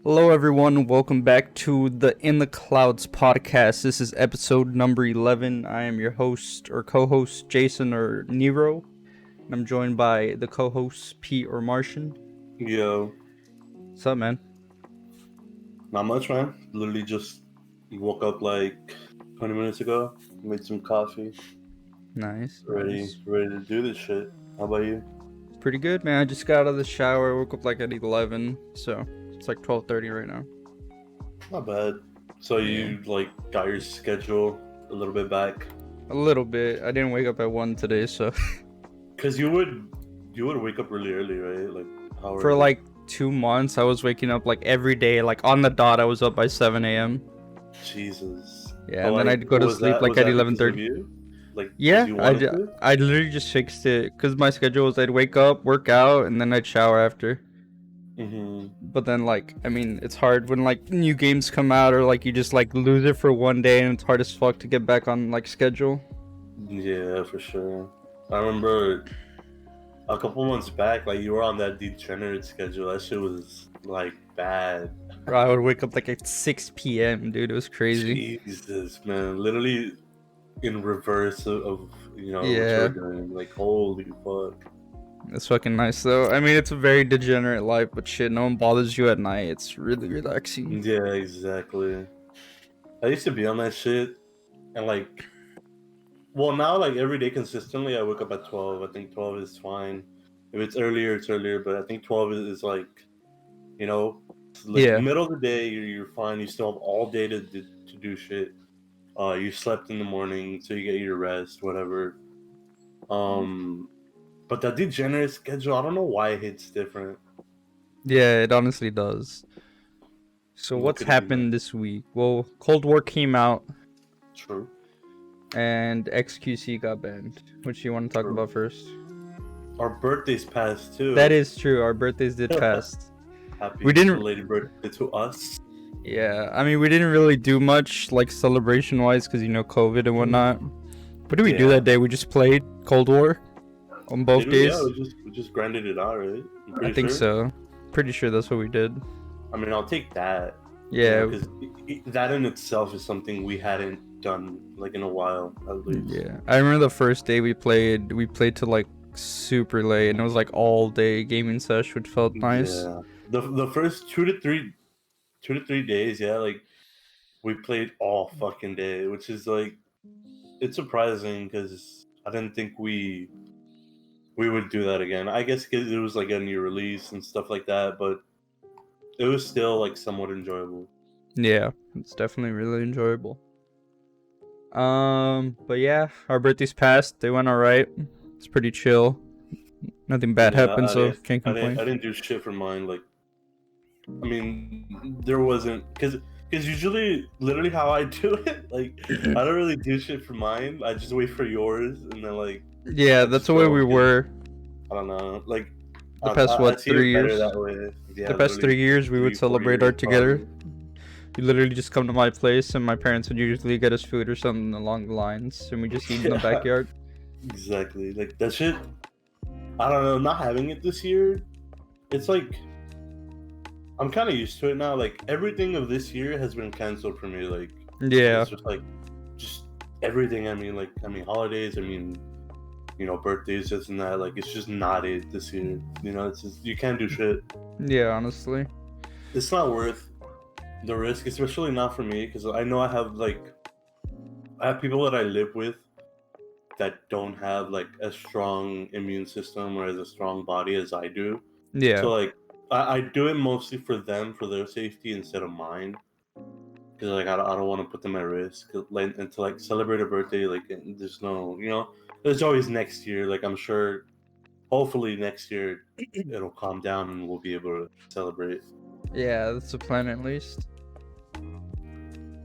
Hello, everyone. Welcome back to the In the Clouds podcast. This is episode number 11. I am your host or co-host, Jason or Nero. And I'm joined by the co-hosts, Pete or Martian. Yo, What's up, man? not much, man. Literally just woke up like 20 minutes ago, made some coffee, Nice. ready to do this shit. How about you? Pretty good, man. I just got out of the shower. I woke up like at 11, so it's like 12:30 right now. Not bad. So you like got your schedule a little bit back? A little bit. I didn't wake up at 1 today, so Cause you would wake up really early, right? Like how for early? like 2 months, I was waking up like every day, like on the dot. I was up by 7 a.m. Jesus. Yeah, But, and then I'd go to was sleep that- like was at that because of 11:30. you? Like 'cause Yeah, you wanted to? I literally just fixed it because my schedule was I'd wake up, work out, and then I'd shower after. Mm-hmm. But then it's hard when like new games come out or like you just like lose it for one day and it's hard as fuck to get back on like schedule. Yeah, for sure. I remember a couple months back, like you were on that degenerate schedule. That shit was like bad. Bro, I would wake up like at 6 p.m. dude. It was crazy. Jesus, man, literally in reverse of what you Yeah. were doing. Like holy fuck. It's fucking nice though. I mean, it's a very degenerate life, but shit, no one bothers you at night. It's really relaxing. Yeah, exactly. I used to be on that shit, and like, well, now like every day consistently, I wake up at 12. I think 12 is fine. If it's earlier, it's earlier. But I think 12 is like, like Yeah. middle of the day, you're fine. You still have all day to do shit. You slept in the morning, so you get your rest, whatever. But that degenerate schedule, I don't know why it hits different. Yeah, it honestly does. So Look what's at you, happened man. this week? Well, Cold War came out True. and XQC got banned. Which you want to talk True. about first? Our birthdays passed too. That is true. Our birthdays did pass. Happy we didn't- belated birthday to us. Yeah, I mean, we didn't really do much like celebration-wise because COVID and whatnot. What did we do Yeah. that day? We just played Cold War on both Did we? days. Yeah, we just grinded it out, right? I'm I pretty think sure. so. Pretty sure that's what we did. I mean, I'll take that. Yeah, Because that in itself is something we hadn't done like in a while, at least. yeah. I remember the first day we played till like super late, and it was like all day gaming sesh, which felt nice. Yeah. The first 2 to 3 days, yeah, like we played all fucking day, which is like it's surprising because I didn't think we would do that again. I guess because it was like a new release and stuff like that, but it was still like somewhat enjoyable. Yeah, it's definitely really enjoyable. But yeah, our birthdays passed. They went all right. It's pretty chill. Nothing bad Yeah, happened, so can't complain. I didn't do shit for mine. Like, I mean, there wasn't because usually, literally, how I do it, like, I don't really do shit for mine. I just wait for yours, and then like, Yeah, that's the way we were. I don't know, like The past, what, I see it 3 better years? that way. Yeah, The past literally 3 years, we would 3-4 celebrate years, art together. probably. You literally just come to my place, and my parents would usually get us food or something along the lines, and we just eat in the Yeah. backyard. Exactly, like that shit. I don't know, not having it this year, it's like I'm kind of used to it now. Like everything of this year has been canceled for me. Like Yeah, it's just everything. I mean, holidays. I mean, birthdays, this and that. Like it's just not it this year. It's just you can't do shit. yeah, honestly. It's not worth the risk, especially not for me, because I know I have people that I live with that don't have like a strong immune system or as a strong body as I do. Yeah, So like I do it mostly for them, for their safety instead of mine. Because like I don't want to put them at risk. 'Cause, like, and to like celebrate a birthday, like there's no, there's always next year. Like I'm sure, hopefully next year it'll calm down and we'll be able to celebrate. yeah, that's the plan at least.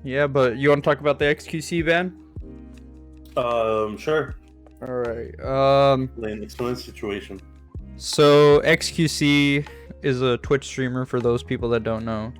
Yeah, but you want to talk about the XQC ban? Sure. All right. Lane, explain the situation. So XQC is a Twitch streamer for those people that don't know.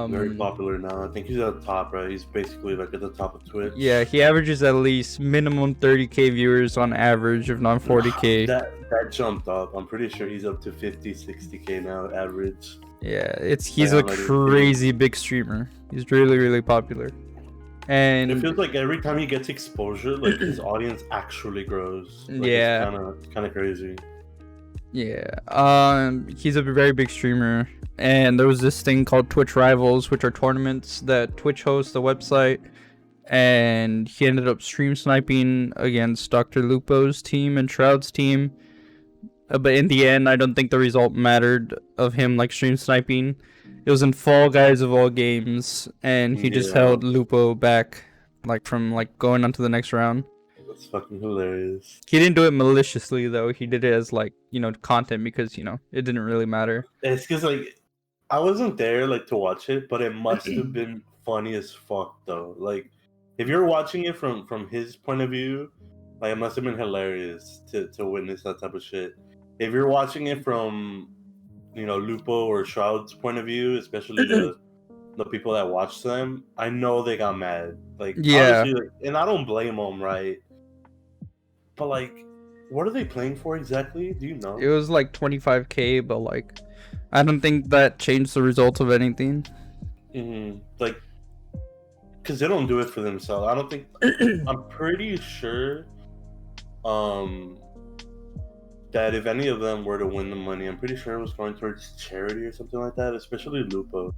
Very popular now. I think he's at the top, right? He's basically like at the top of Twitch. Yeah, he averages at least minimum 30k viewers on average, if not 40k. That jumped up. I'm pretty sure he's up to 50, 60k now average. Yeah, he's Like a on like repeat. crazy big streamer. He's really, really popular. It And feels like every time he gets exposure, like his audience actually grows. Like it's yeah, kind of crazy. yeah. He's a very big streamer. And there was this thing called Twitch Rivals, which are tournaments that Twitch hosts, the website. And he ended up stream sniping against Dr. Lupo's team and Shroud's team. But in the end, I don't think the result mattered of him like stream sniping. It was in Fall Guys of all games, and he just Yeah, held Lupo back, like from like going on to the next round. that's fucking hilarious. He didn't do it maliciously though. He did it as like content because it didn't really matter. It's because like I wasn't there like to watch it, but it must have been funny as fuck though. Like if you're watching it from his point of view, like it must have been hilarious to witness that type of shit. If you're watching it from Lupo or Shroud's point of view, especially the people that watch them, I know they got mad. Like Yeah, obviously, like, and I don't blame them, right? But like, what are they playing for exactly? Do you it know? was like 25K, but like I don't think that changed the result of anything. Like, because they don't do it for themselves. I don't think. I'm pretty sure. Um, that if any of them were to win the money, I'm pretty sure it was going towards charity or something like that. Especially Lupo.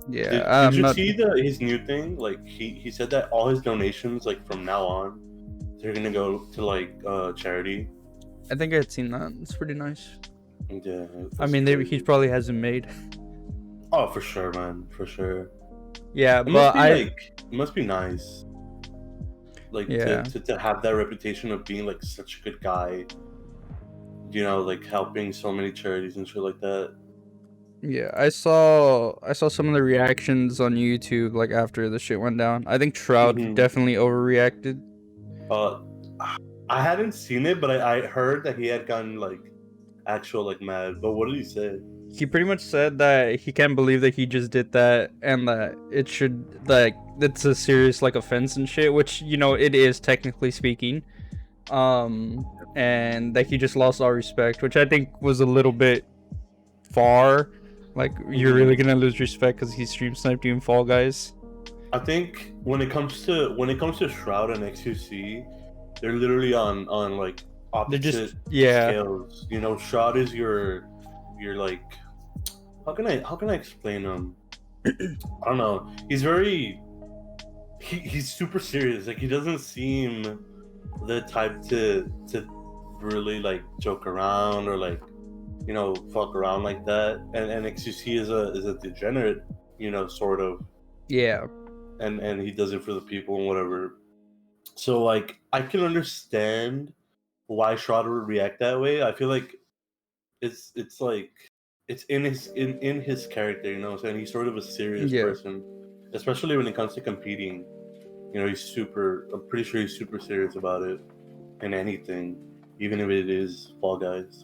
Yeah, Did I'm you not. see his new thing? Like he said that all his donations, like from now on, they're gonna go to like charity. I think I had seen that. It's pretty nice. Yeah, I that's mean, he crazy. probably hasn't made. Oh, for sure, man, for sure. Yeah, It must but be I. like it must be nice, like Yeah. to have that reputation of being like such a good guy. Like helping so many charities and shit like that. Yeah, I saw some of the reactions on YouTube like after the shit went down. I think Shroud hmm definitely overreacted. Uh, I hadn't seen it, but I heard that he had gotten like actual like mad. But what did he say? He pretty much said that he can't believe that he just did that and that it should like it's a serious like offense and shit, which it is technically speaking. And that he just lost all respect, which I think was a little bit far. Like you're really hmm gonna lose respect because he stream sniped you in Fall Guys. I think when it comes to Shroud and XUC, they're literally on like They're just opposite yeah, scales. Shroud is your like how can I explain him? I don't know. He's super serious. Like he doesn't seem the type to really like joke around or like fuck around like that. And XUC is a degenerate, sort of, yeah, and he does it for the people and whatever. So like I can understand why Shroud would react that way. I feel like it's like it's in his character, what I'm saying? He's sort of a serious yeah. person, especially when it comes to competing. I'm pretty sure he's super serious about it in anything, even if it is Fall Guys.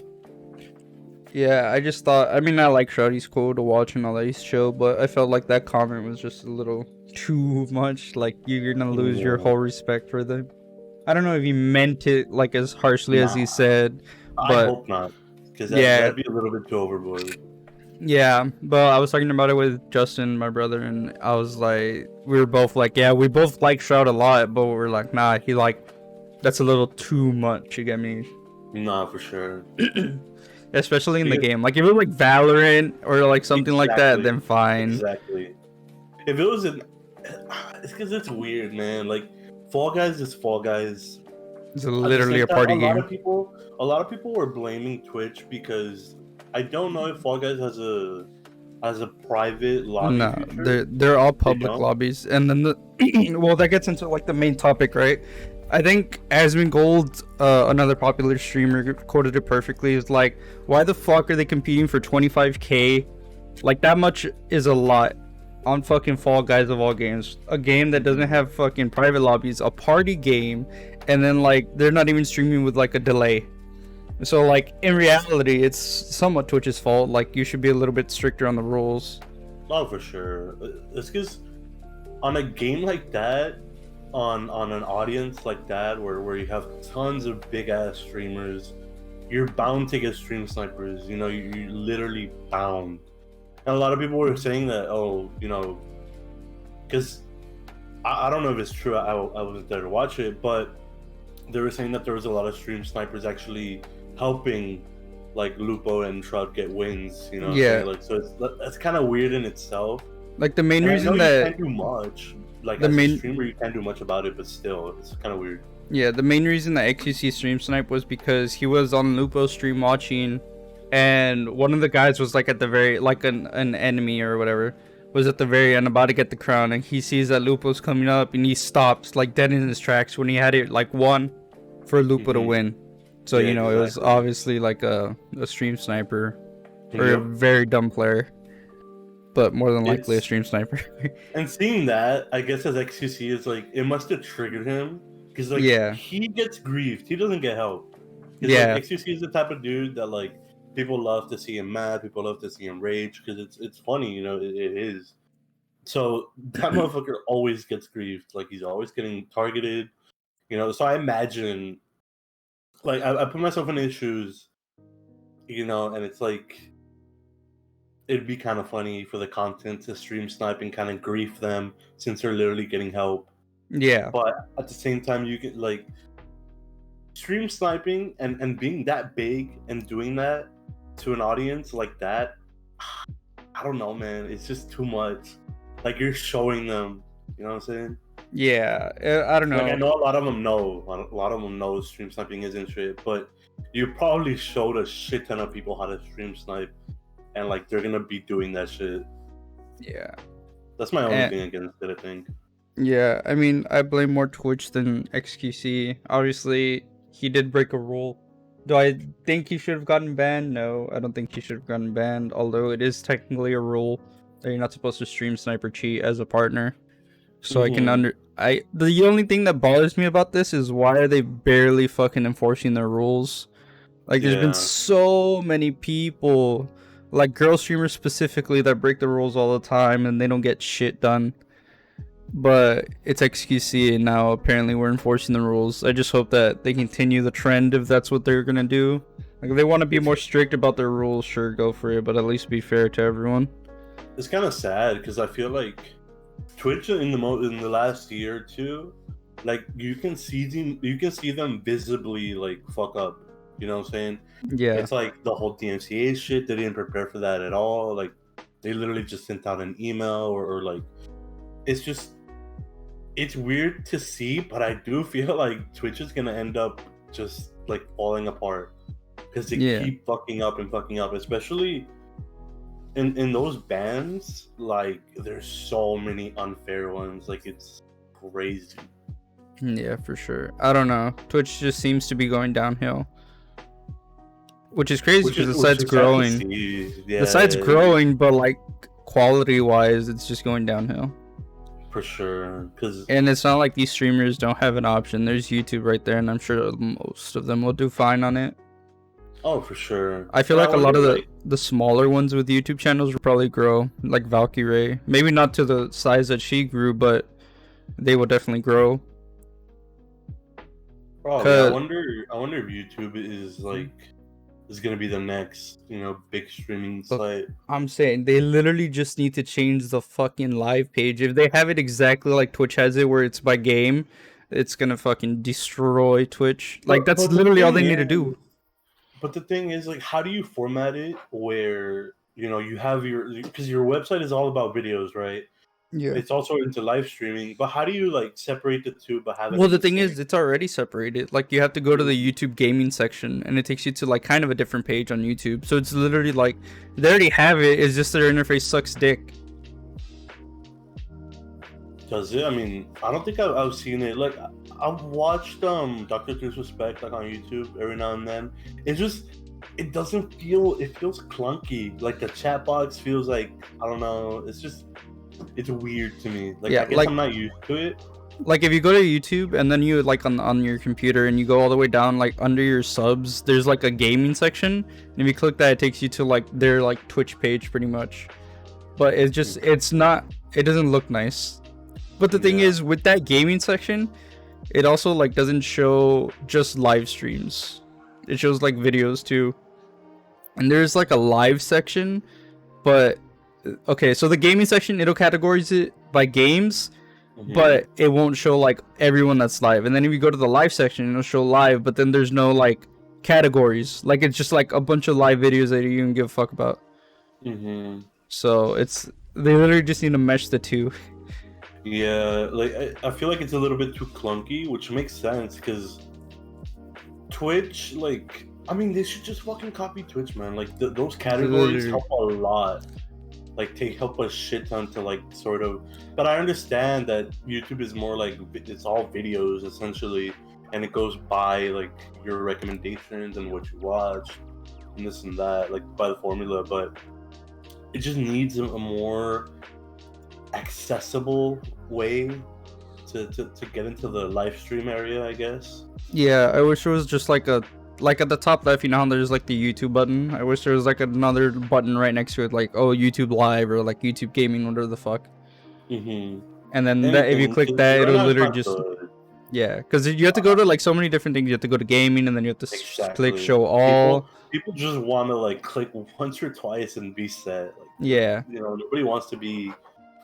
Yeah, I just thought. I mean, I like Shroud. He's cool to watch and all that. He's chill, but I felt like that comment was just a little too much. Like you're gonna lose your Yeah. whole respect for them. I don't know if he meant it like as harshly as he Nah, said, I but hope not, because yeah, that'd be a little bit too overboard. yeah. But I was talking about it with Justin, my brother, and I was like, we were both like, yeah, we both like Shroud a lot, but we're like, nah, he like that's a little too much. You get me? Nah, for sure. Especially in the Because game. Like if it was like Valorant or like something like that, exactly, then fine. exactly. If it was it's because it's weird, man. Like Fall Guys is Fall Guys. It's At the literally same a time, a party lot game. of people were blaming Twitch because I don't know if Fall Guys has a private lobby No, feature. they're all They public don't. lobbies, and then well, that gets into like the main topic, right? I think Asmin Gold, another popular streamer, quoted it perfectly. It's like, why the fuck are they competing for 25K? Like that much is a lot on fucking Fall Guys of all games, a game that doesn't have fucking private lobbies, a party game, and then like they're not even streaming with like a delay. So like in reality, it's somewhat Twitch's fault. Like you should be a little bit stricter on the rules. Oh, for sure. It's because on a game like that, on an audience like that, where you have tons of big ass streamers, you're bound to get stream snipers. You're literally bound. And a lot of people were saying that, oh, because I don't know if it's true. I wasn't there to watch it, but they were saying that there was a lot of stream snipers actually helping like Lupo and Shroud get wins. You know what I'm Yeah, saying? Like, so that's kind of weird in itself. like the main And I know reason you that can't do much. Like the as a main streamer, you can't do much about it, but still, it's kind of weird. yeah, the main reason that XQC stream snipe was because he was on Lupo's stream watching, and one of the guys was like at the very like an enemy or whatever was at the very end about to get the crown, and he sees that Lupo's coming up and he stops like dead in his tracks when he had it like won for Lupo to win. So Yeah, it was exactly. obviously like a stream sniper or a Yep. very dumb player, but more than likely a It's stream sniper. and seeing that, I guess as XQC is like it must have triggered him because like Yeah, he gets griefed, he doesn't get help. Because like yeah, XQC is the type of dude that like people love to see him mad, people love to see him rage because it's funny, it is. So that motherfucker always gets griefed, like he's always getting targeted, So I imagine, like I put myself in his shoes, and it's like it'd be kind of funny for the content to stream snipe and kind of grief them since they're literally getting help. yeah, But at the same time, you get like stream sniping and being that big and doing that to an audience like that. I don't know, man. It's just too much. Like you're showing them, you know what I'm saying? yeah. I don't Like I know. know a lot of them know. A lot of them know stream sniping isn't shit, but you probably showed a shit ton of people how to stream snipe, and like they're gonna be doing that shit. Yeah. That's my only And thing against it, I think. yeah, I mean, I blame more Twitch than XQC. Obviously, he did break a rule. Do I think he should have gotten banned? No, I don't think he should have gotten banned. Although it is technically a rule that you're not supposed to stream sniper cheat as a partner. So I can Mm-hmm. the only thing that bothers me about this is why are they barely fucking enforcing their rules? Like there's been Yeah. so many people, like girl streamers specifically, that break the rules all the time and they don't get shit done. But it's XQC and now apparently we're enforcing the rules. I just hope that they continue the trend if that's what they're gonna do. Like if they want to be It's more strict about their rules, sure, go for it, but at least be fair to everyone. it's kind of sad because I feel like Twitch in the last year or two, like you can see them visibly like fuck up. You know what I'm saying? Yeah. It's like the whole DMCA shit. They didn't prepare for that at all. Like they literally just sent out an email or like it's just it's weird to see, but I do feel like Twitch is gonna end up just like falling apart because they Yeah. keep fucking up and fucking up, especially in those bands. Like there's so many unfair ones, like it's crazy. Yeah, for sure. I don't know. Twitch just seems to be going downhill. Which is crazy because the Which site's is sad to growing. see. The site's Yeah, growing, but like quality wise, it's just going downhill. for sure. Because And it's not like these streamers don't have an option. There's YouTube right there, and I'm sure most of them will do fine on it. oh, for sure. I feel But like I a lot of wonder, like, the smaller ones with YouTube channels will probably grow, like Valkyrie. Maybe not to the size that she grew, but they will definitely grow. probably. Cause I wonder if YouTube is gonna be the next, big streaming look, site. I'm saying they literally just need to change the fucking live page. If they have it exactly like Twitch has it, where it's by game, it's gonna fucking destroy Twitch. Like that's But the literally all thing they need to is, do. like, how do you format it where you have because your website is all about videos, right? Yeah. It's also into live streaming, but how do you like separate the two but have it Well, in the the thing same? is, it's already separated. Like, you have to go to the YouTube gaming section, and it takes you to like kind of a different page on YouTube. So it's literally like they already have it. It's just their interface sucks dick. Does it? I mean, I don't think I've seen it. Like, I've watched Doctor Disrespect like on YouTube every now and then. It doesn't feel. It feels clunky. Like the chat box feels like I don't know. It's weird to me. Like Yeah, I guess I'm not used to it. like if you go to YouTube and then you like on your computer and you go all the way down like under your subs, there's like a gaming section, and if you click that, it takes you to like their like Twitch page pretty much. But it's not. It doesn't look nice. But the thing Yeah. is, with that gaming section, it also like doesn't show just live streams. It shows like videos too. And there's like a live section, but okay, so the gaming section, it'll categorize it by games, Hmm. but it won't show like everyone that's live. And then if you go to the live section, it'll show live, but then there's no like categories. Like it's just like a bunch of live videos that you don't give a fuck about. Hmm. So it's they literally just need to mesh the two. Yeah, like I feel like it's a little bit too clunky, which makes sense because Twitch, like, I mean, they should just fucking copy Twitch, man. Like, those categories Literally. help a lot. Like, they help a shit ton to, like, sort of. But I understand that YouTube is more like it's all videos essentially, and it goes by like your recommendations and what you watch and this and that, like by the formula. But it just needs a more accessible way to get into the live stream area, I guess. Yeah, I wish it was just like a like at the top left, you know how there's like the YouTube button. I wish there was like another button right next to it, like oh YouTube Live or like YouTube Gaming, whatever the fuck. Mm-hmm. And then that if you Anything, click 'cause that, right it'll now it's literally not just good. yeah, because you have to go to like so many different things. You have to go to gaming, and then you have to click Exactly. show People all. people just want to like click once or twice and be set. Like Yeah, nobody wants to be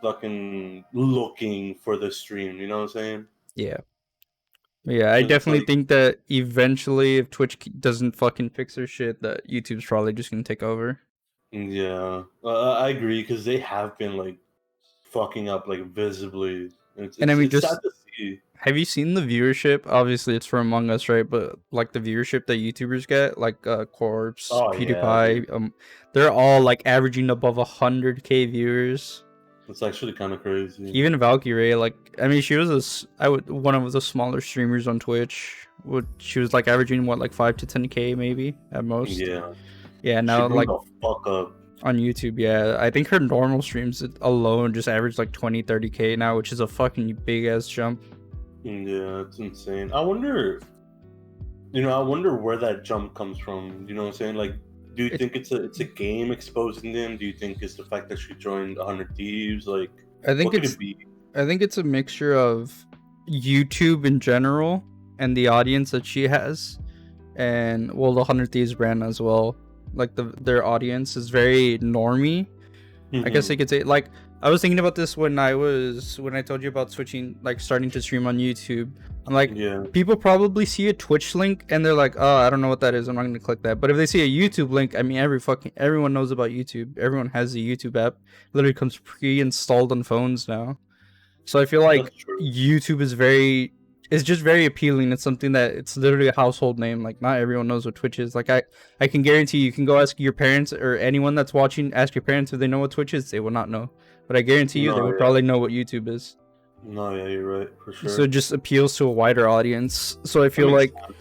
fucking looking for the stream. You know what I'm saying? yeah, yeah. I Because it's definitely like, think that eventually, if Twitch doesn't fucking fix their shit, that YouTube's probably just gonna take over. yeah, I agree because they have been like fucking up like visibly. It's And I it's mean, it's sad just to see. have you seen the viewership? Obviously, it's for Among Us, right? But like the viewership that YouTubers get, like Corpse, Oh yeah, dude. PewDiePie, they're all like averaging above 100K viewers. It's actually kind of crazy. Even Valkyrie, like I mean, she was one of the smaller streamers on Twitch. She was like averaging what like 5 to 10K maybe at most. Yeah, Yeah, she now blew like the fuck up. on YouTube, yeah, I think her normal streams alone just average like 20 to 30K now, which is a fucking big ass jump. Yeah, it's insane. I wonder where that jump comes from. You know what I'm saying? Like, do you It, think it's a game exposing them? Do you think it's the fact that she joined 100 Thieves? Like, I think what could it's it be? I think it's a mixture of YouTube in general and the audience that she has, and well, the 100 Thieves brand as well. Like their audience is very normie. I guess I Hmm. could say like I was thinking about this when I told you about switching like starting to stream on YouTube. I'm like Yeah, people probably see a Twitch link and they're like, "Oh, I don't know what that is. I'm not going to click that." But if they see a YouTube link, I mean everyone knows about YouTube. Everyone has the YouTube app. It literally comes pre-installed on phones now. So I feel that's like true. YouTube is just very appealing. It's something that it's literally a household name. Like not everyone knows what Twitch is. Like I can guarantee you can go ask your parents or anyone that's watching, ask your parents if they know what Twitch is. They will not know. But I guarantee you they No, would yeah, probably know what YouTube is. no, yeah, you're right for So sure. it just appeals to a wider audience. So I That feel makes like sense.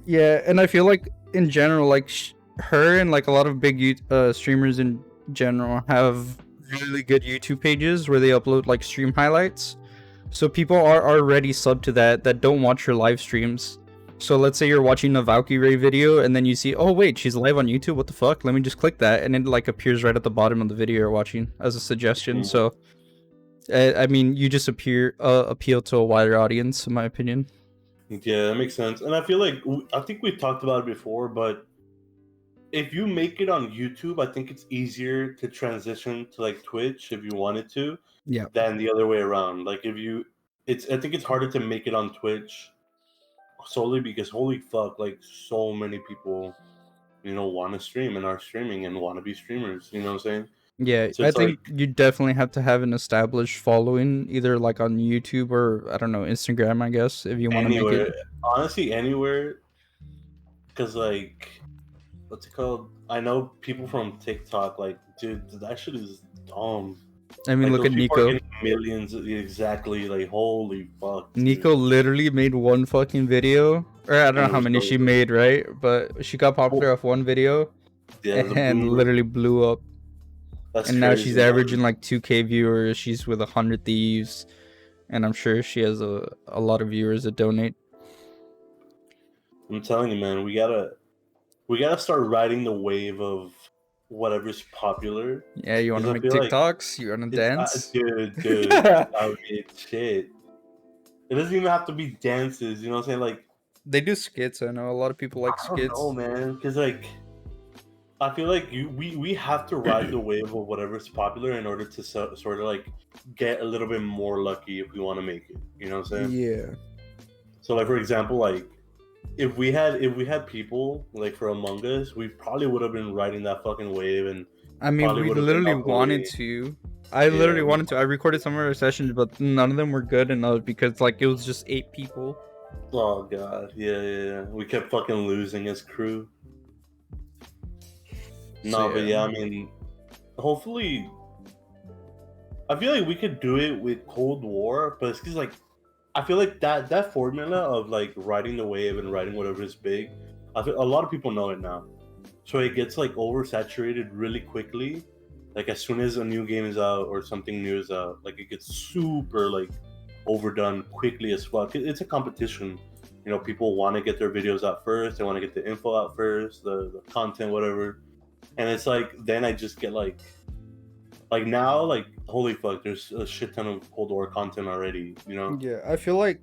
yeah, and I feel like in general, like her and like a lot of big streamers in general have really good YouTube pages where they upload like stream highlights. So people are already sub to that don't watch your live streams. So let's say you're watching a Valkyrie video and then you see, oh wait, she's live on YouTube. What the fuck? Let me just click that, and it like appears right at the bottom of the video you're watching as a suggestion. Mhm. So I mean, you just appeal to a wider audience, in my opinion. Yeah, that makes sense. And I feel like I think we've talked about it before, but if you make it on YouTube, I think it's easier to transition to like Twitch if you wanted to Yeah. than the other way around. Like if you, it's I think it's harder to make it on Twitch solely because holy fuck, like so many people, want to stream and are streaming and want to be streamers. You know what I'm saying? Yeah, So I it's like think you definitely have to have an established following, either like on YouTube or I don't know, Instagram, I guess, if you want to make it. anywhere, honestly, anywhere, because like what's it called? I know people from TikTok, like, dude, that shit is dumb. I mean, Like look those at people are Nico. getting millions exactly. Like holy fuck, dude. Nico literally made one fucking video, or I don't know And it how was many she going made, right? But she got well, popular off one video yeah, the and boomer. literally blew up. That's And now she's crazy, averaging man. like 2K viewers. She's with 100 Thieves, and I'm sure she has a lot of viewers that donate. I'm telling you, man, we gotta start riding the wave of whatever's popular. Yeah, you want Because to I make feel like TikToks? You want to it's dance? dude, I mean shit. It doesn't even have to be dances, you know what I'm saying? Like They do skits. I know a lot of people like I don't know, skits. man. Because like I feel like we have to ride the wave of whatever's popular in order to sort of like get a little bit more lucky if we want to make it. You know what I'm saying? Yeah. So like for example, like if we had people like for Among Us, we probably would have been riding that fucking wave and I mean, probably we would have been literally up wanted early. to. I Yeah, literally wanted to. I recorded some of our sessions, but none of them were good enough because like it was just 8 people. oh god, yeah. We kept fucking losing as crew. So No, but yeah. yeah, I mean, hopefully, I feel like we could do it with Cold War, but it's because like I feel like that formula of like riding the wave and riding whatever is big, I feel a lot of people know it now. So it gets like oversaturated really quickly. Like as soon as a new game is out or something new is out, like it gets super like overdone quickly as fuck. It's a competition. You know, people want to get their videos out first. They want to get the info out first, the content, whatever. And it's like then I just get like now like holy fuck, there's a shit ton of Cold War content already. You know. Yeah, I feel like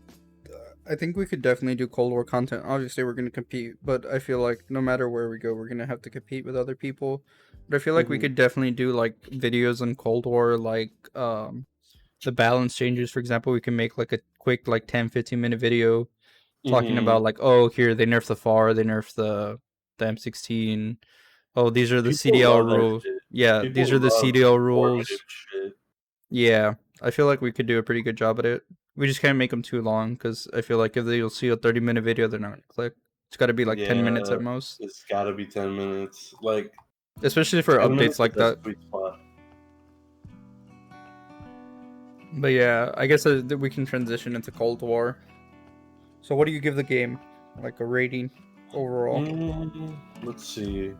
I think we could definitely do Cold War content. Obviously, we're gonna compete, but I feel like no matter where we go, we're gonna have to compete with other people. But I feel like we Hmm. could definitely do like videos on Cold War, like the balance changes. For example, we can make like a quick like 10-15 minute video talking Hmm. about like, oh, here they nerfed the FAR, they nerfed the M16. Oh, these are the People CDL love that rules. shit. Yeah, these People are the love CDL informative rules. shit. Yeah, I feel like we could do a pretty good job at it. We just can't make them too long because I feel like if they'll see a 30-minute video, they're not gonna click. It's got to be like 10 minutes Yeah, at most, it's gotta be 10 minutes. Like especially for 10 minutes updates is like that that. sweet spot. But yeah, I guess that we can transition into Cold War. So, what do you give the game? Like a rating overall? Let's see.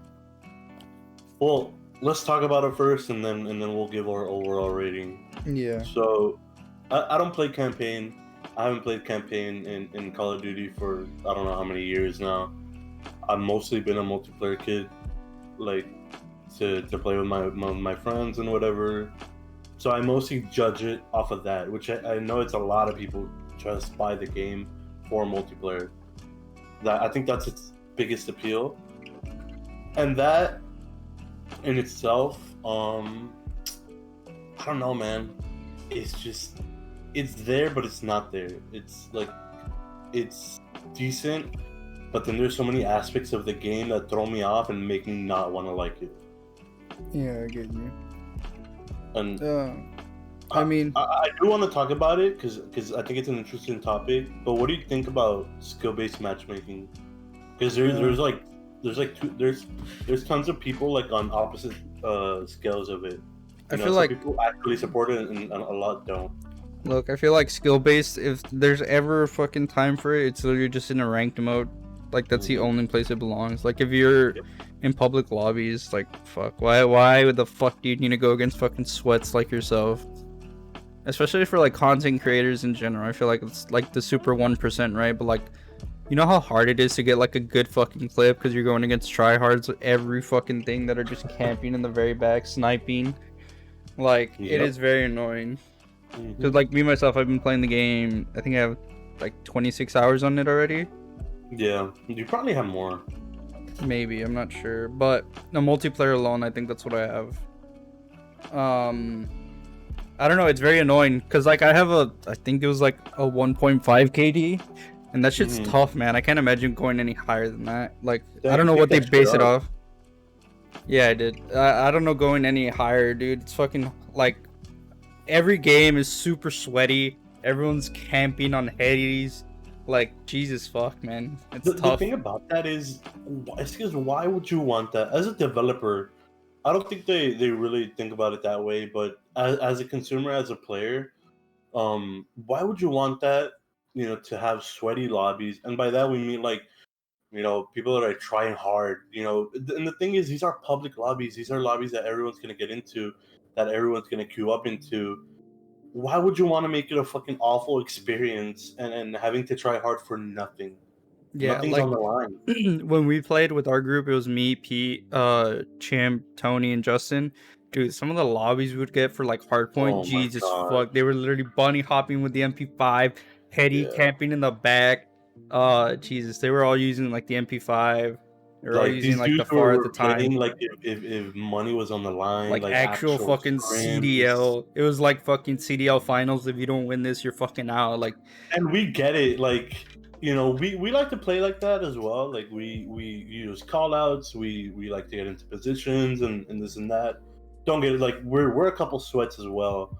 Well, let's talk about it first, and then we'll give our overall rating. Yeah. So, I don't play campaign. I haven't played campaign in Call of Duty for I don't know how many years now. I've mostly been a multiplayer kid, like to play with my friends and whatever. So I mostly judge it off of that, which I know it's a lot of people just buy the game for multiplayer. That I think that's its biggest appeal, and that in itself, I don't know, man. It's just it's there, but it's not there. It's like it's decent, but then there's so many aspects of the game that throw me off and make me not want to like it. Yeah, I get you. And I mean, I do want to talk about it because I think it's an interesting topic. But what do you think about skill based matchmaking? Because uh, there's like there's tons of people like on opposite scales of it. I You know, feel some like people actually support it and a lot don't. look, I feel like skill based. If there's ever a fucking time for it, it's literally just in a ranked mode. Like that's the Hmm. only place it belongs. Like if you're Yep. in public lobbies, like fuck, why the fuck do you need to go against fucking sweats like yourself? Especially for like content creators in general. I feel like it's like the super 1%, right? But like, you know how hard it is to get like a good fucking clip because you're going against tryhards with every fucking thing that are just camping in the very back, sniping. Like it Yep. is very annoying. Cause Hmm. like me myself, I've been playing the game. I think I have like 26 hours on it already. Yeah, you probably have more. Maybe, I'm not sure. But the multiplayer alone, I think that's what I have. Um, I don't know. It's very annoying because like I have I think it was like a 1.5 KD, and that shit's Hmm. tough, man. I can't imagine going any higher than that. Like I Damn, don't you know picked what they that shit base it up. off. Yeah, I did. I don't know going any higher, dude. It's fucking like every game is super sweaty. Everyone's camping on headies. Like Jesus fuck, man. It's The tough. thing about that is, it's because why would you want that as a developer? I don't think they really think about it that way. But as a consumer, as a player, why would you want that? You know, to have sweaty lobbies, and by that we mean like people that are trying hard. And the thing is, these are public lobbies. These are lobbies that everyone's gonna get into, that everyone's gonna queue up into. Why would you want to make it a fucking awful experience and having to try hard for nothing? Yeah, Nothing's on like the line. when we played with our group, it was me, Pete, Champ, Tony, and Justin. Dude, some of the lobbies we would get for like hardpoint, Oh my Jesus god. fuck, they were literally bunny hopping with the MP5, heady Yeah. camping in the back. Jesus, they were all using like the MP5. They're all Like using these like the dudes FAR at the were time. playing like if money was on the line, Like like actual actual fucking scrims. CDL. It was like fucking CDL finals. If you don't win this, you're fucking out. Like, And we get it, like we like to play like that as well. Like we use call outs, we like to get into positions and this and that. Don't get it, like we're a couple sweats as well.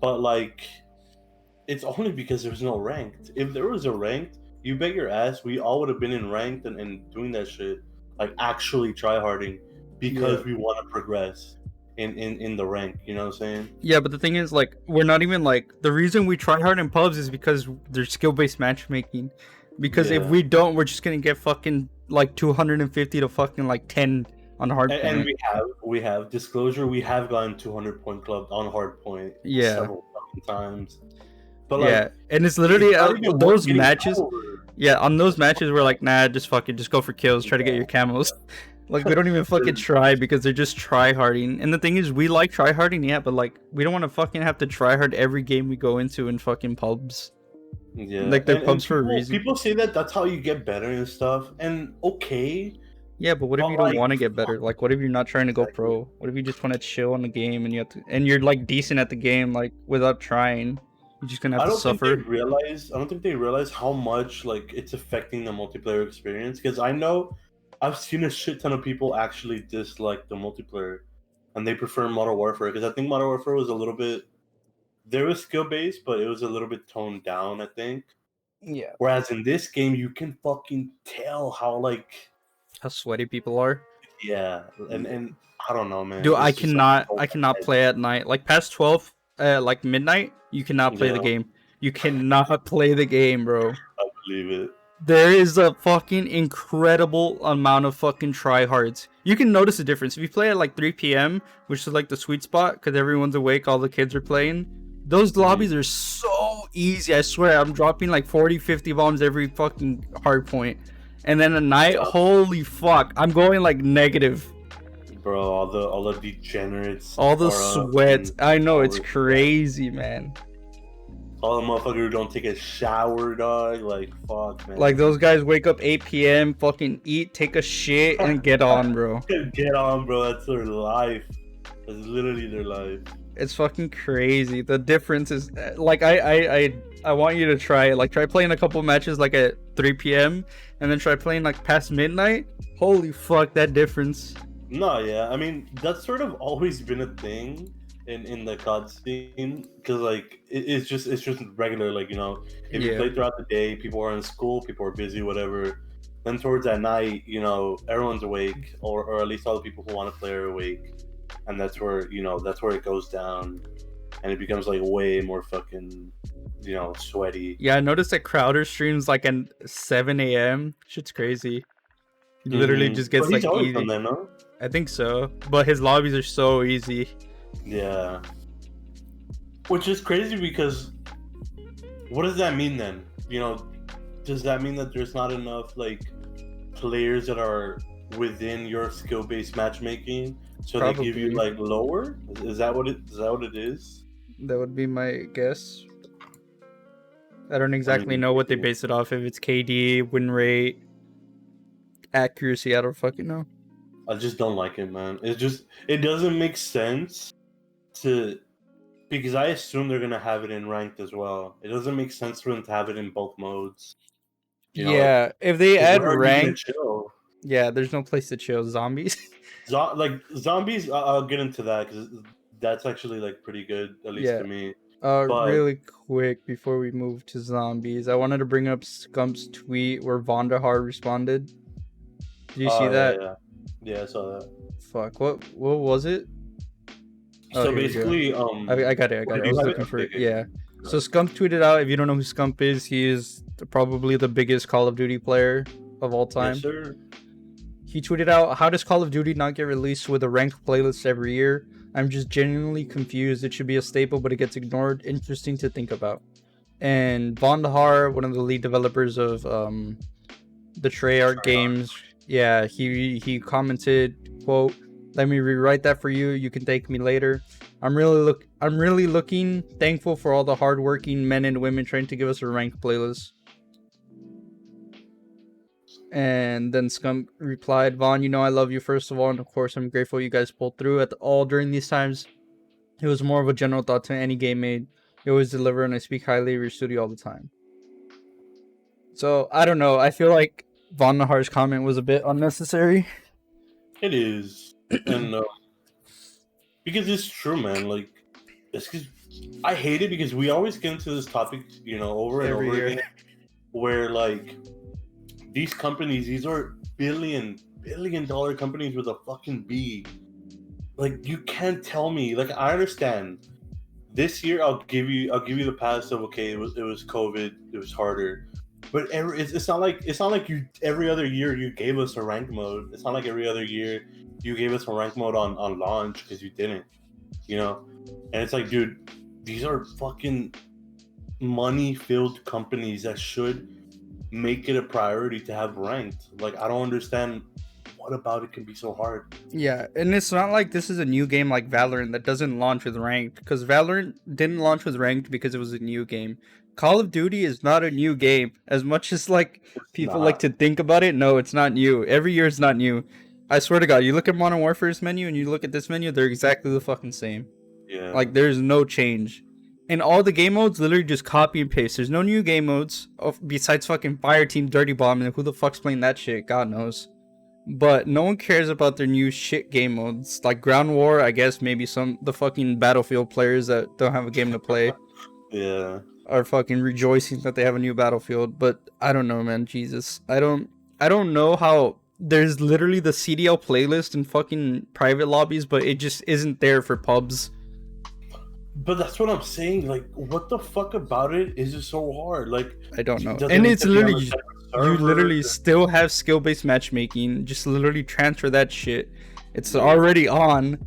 But like it's only because there's no ranked. If there was a ranked, you bet your ass we all would have been in ranked and doing that shit. Like actually try harding yeah. because we want to progress in the rank, you know what I'm saying? Yeah, but the thing is, like, we're not even like the reason we try hard in pubs is because there's skill-based matchmaking. Because if Yeah. we don't, we're just gonna get fucking like 250 to fucking like 10 on hard And point. we have disclosure. We have gotten 200-point club on hard point Yeah, several fucking times. But yeah, like, and it's it's literally not even worth those getting matches. over. Yeah, on those matches, we're like, nah, just fucking just go for kills, try to get your camos. Like we don't even fucking try because they're just try harding. And the thing is, we like try harding, yeah, but like we don't want to fucking have to try hard every game we go into in fucking pubs. Yeah, Like they're and pubs for a reason. people say that that's how you get better and stuff. And okay, Yeah, but what if but you don't like, want to get better? Like, what if you're not trying to go exactly. pro? What if you just want to chill on the game and you have to, and you're like decent at the game, like without trying? You're just gonna have I to don't think they suffer. realize. I don't think they realize how much like it's affecting the multiplayer experience. Because I know I've seen a shit ton of people actually dislike the multiplayer, and they prefer Modern Warfare. Because I think Modern Warfare was a little bit. There was skill based, but it was a little bit toned down, I think. Yeah. Whereas in this game, you can fucking tell how like How sweaty people are. yeah, and I don't know, man. Dude, It's just like I cannot play at night. Like past 12, like midnight, you cannot play yeah, the game. You cannot play the game, bro. I believe it. There is a fucking incredible amount of fucking tryhards. You can notice a difference. If you play at like 3 p.m., which is like the sweet spot, because everyone's awake, all the kids are playing, those lobbies are so easy. I swear, I'm dropping like 40, 50 bombs every fucking hard point. And then at night, holy fuck, I'm going like negative. Bro, all the degenerates All the are up sweat. and I know, all it's this- crazy, man. all the motherfuckers who don't take a shower, dog. Like fuck, man. Like those guys wake up 8 p.m., fucking eat, take a shit, and get on, bro. Get on, bro. That's their life. That's literally their life. It's fucking crazy. The difference is like I want you to try it. Like try playing a couple matches like at 3 p.m. and then try playing like past midnight. Holy fuck, that difference. No, yeah. I mean, that's sort of always been a thing in the COD scene because like it's just regular. Like if you Yeah. play throughout the day, people are in school, people are busy, whatever. Then towards that night, everyone's awake, or at least all the people who want to play are awake, and that's where it goes down, and it becomes like way more fucking sweaty. Yeah, I noticed that Crowder streams like at 7 a.m. Shit's crazy. He literally just gets But he's like always easy. done that, no? I think so. But his lobbies are so easy. Yeah. Which is crazy because what does that mean then? Does that mean that there's not enough like players that are within your skill-based matchmaking, so they give you Probably. like lower? Is that what it is? That would be my guess. I don't exactly know what they base it off. If it's KD, win rate, accuracy, I don't fucking know. I just don't like it, man. It doesn't make sense because I assume they're gonna have it in ranked as well. It doesn't make sense for them to have it in both modes. Yeah, if they add where are you gonna ranked, chill? yeah, there's no place to chill. Zombies. Like zombies, I'll get into that because that's actually like pretty good, at least Yeah. to me. Really quick before we move to zombies, I wanted to bring up Scump's tweet where Vonderhaar responded. Did you see that? Yeah, I saw that. Fuck, what was it? So basically, I got it. I was looking for it. Okay. Yeah. So Scump tweeted out. If you don't know who Scump is, he is probably the biggest Call of Duty player of all time. Yes, sir. He tweeted out, "How does Call of Duty not get released with a ranked playlist every year? I'm just genuinely confused. It should be a staple, but it gets ignored. Interesting to think about." And Vonderhaar, one of the lead developers of the Treyarch games, yeah, he commented, quote, "Let me rewrite that for you. You can thank me later. I'm really looking thankful for all the hardworking men and women trying to give us a ranked playlist." And then Scump replied, Vaughn, I love you first of all, and of course I'm grateful you guys pulled through all during these times. It was more of a general thought to any game made. You always deliver, and I speak highly of your studio all the time. So I don't know. I feel like Von Nahar's comment was a bit unnecessary. It is, and because it's true, man. Like, it's because I hate it because we always get into this topic, over and Every over year. again, where like these companies, these are billion dollar companies with a fucking B. Like, you can't tell me. Like, I understand. This year, I'll give you the pass of, okay, it was COVID, it was harder, but it's not like you every other year you gave us a rank mode. It's not like every other year you gave us a rank mode on launch, because you didn't, and it's like, dude, these are fucking money filled companies that should make it a priority to have ranked. Like, I don't understand what about it can be so hard. Yeah, and it's not like this is a new game like Valorant that doesn't launch with ranked, because Valorant didn't launch with ranked because it was a new game. Call of Duty is not a new game. As much as like It's people like not. to think about it, no, it's not new. Every year it's not new. I swear to God, you look at Modern Warfare's menu and you look at this menu, they're exactly the fucking same. Yeah. Like, there's no change. And all the game modes literally just copy and paste. There's no new game modes besides fucking Fireteam Dirty Bomb, and who the fuck's playing that shit? God knows. But no one cares about their new shit game modes. Like Ground War, I guess maybe the fucking Battlefield players that don't have a game to play Yeah. are fucking rejoicing that they have a new Battlefield. But I don't know, man. Jesus. I don't know how there's literally the CDL playlist in fucking private lobbies, but it just isn't there for pubs. But that's what I'm saying. Like, what the fuck about it is just so hard? Like, I don't know. does it And need it's to be on a literally, separate you server? literally still have skill-based matchmaking. Just literally transfer that shit. It's Yeah. already on.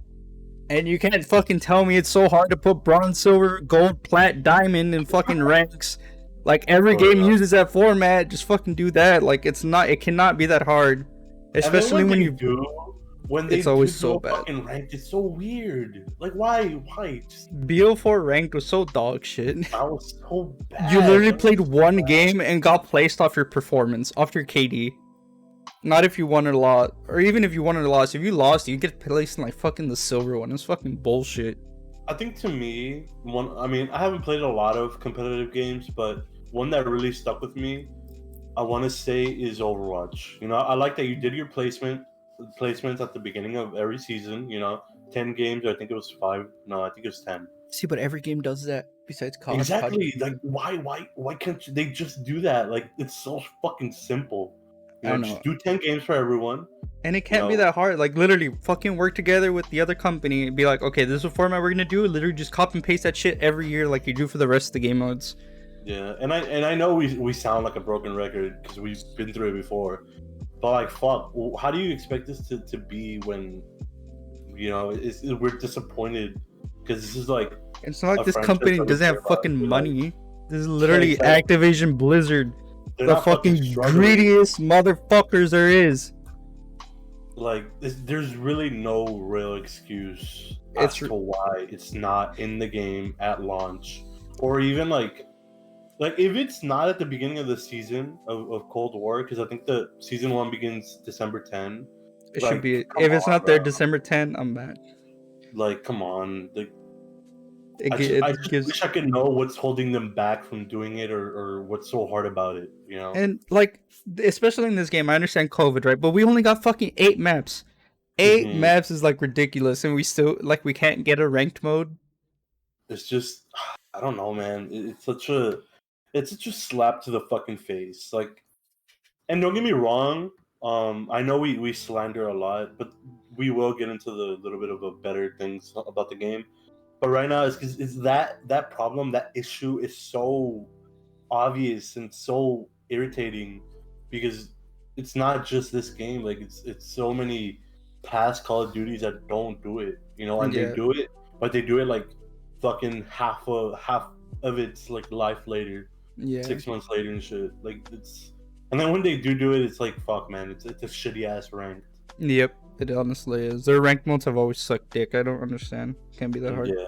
And you can't fucking tell me it's so hard to put bronze, silver, gold, plat, diamond in fucking ranks. Like, every game uses that format. Just fucking do that. Like, it cannot be that hard. Especially when you do, when they it's always do so a bad. fucking ranked, it's so weird. Like, why? Just, BO4 ranked was so dog shit. that was so bad. You literally That played was so one bad. game and got placed off your performance, off your KD. Not if you won or lost, or even if you won or lost. If you lost, you get placed in like fucking the silver one. It's fucking bullshit. I think to me, I haven't played a lot of competitive games, but one that really stuck with me, I want to say, is Overwatch. I like that you did your placements at the beginning of every season. 10 games. I think it was 5. No, I think it was 10. See, but every game does that. Besides COD. Exactly. Like, why can't they just do that? Like, it's so fucking simple. I know. Just do 10 games for everyone. And it can't be that hard. Like, literally, fucking work together with the other company and be like, okay, this is a format we're gonna do. Literally, just copy and paste that shit every year, like you do for the rest of the game modes. Yeah, and I know we sound like a broken record because we've been through it before, but like, fuck, how do you expect this to be when we're disappointed because this is like, it's not like this franchise company that we doesn't care have about. fucking Like, money. This is literally exactly. Activision Blizzard, they're the not fucking struggling. greediest motherfuckers there is. Like, there's really no real excuse It's as to why it's not in the game at launch, or even like if it's not at the beginning of the season of Cold War, because I think the season 1 begins December 10. It Like, should be. come If it's on, not there bro. December 10, I'm mad. Like, come on. Like, It I just gives. wish I could know what's holding them back from doing it, or what's so hard about it. And like, especially in this game, I understand COVID, right? But we only got fucking 8 maps. 8 Mhm. maps is like ridiculous, and we still we can't get a ranked mode. It's just, I don't know, man. It's such a slap to the fucking face. Like, and don't get me wrong. I know we slander a lot, but we will get into the little bit of a better things about the game. But right now, it's because it's that problem, that issue is so obvious and so irritating, because it's not just this game. Like, it's so many past Call of Duties that don't do it, and Yeah. they do it, but they do it like fucking half of its like life later, Yeah. 6 months later and shit. Like, and then when they do it, it's like, fuck, man, it's a shitty ass rank. Yep. It honestly is. Their ranked modes have always sucked dick. I don't understand. Can't be that hard. Yeah,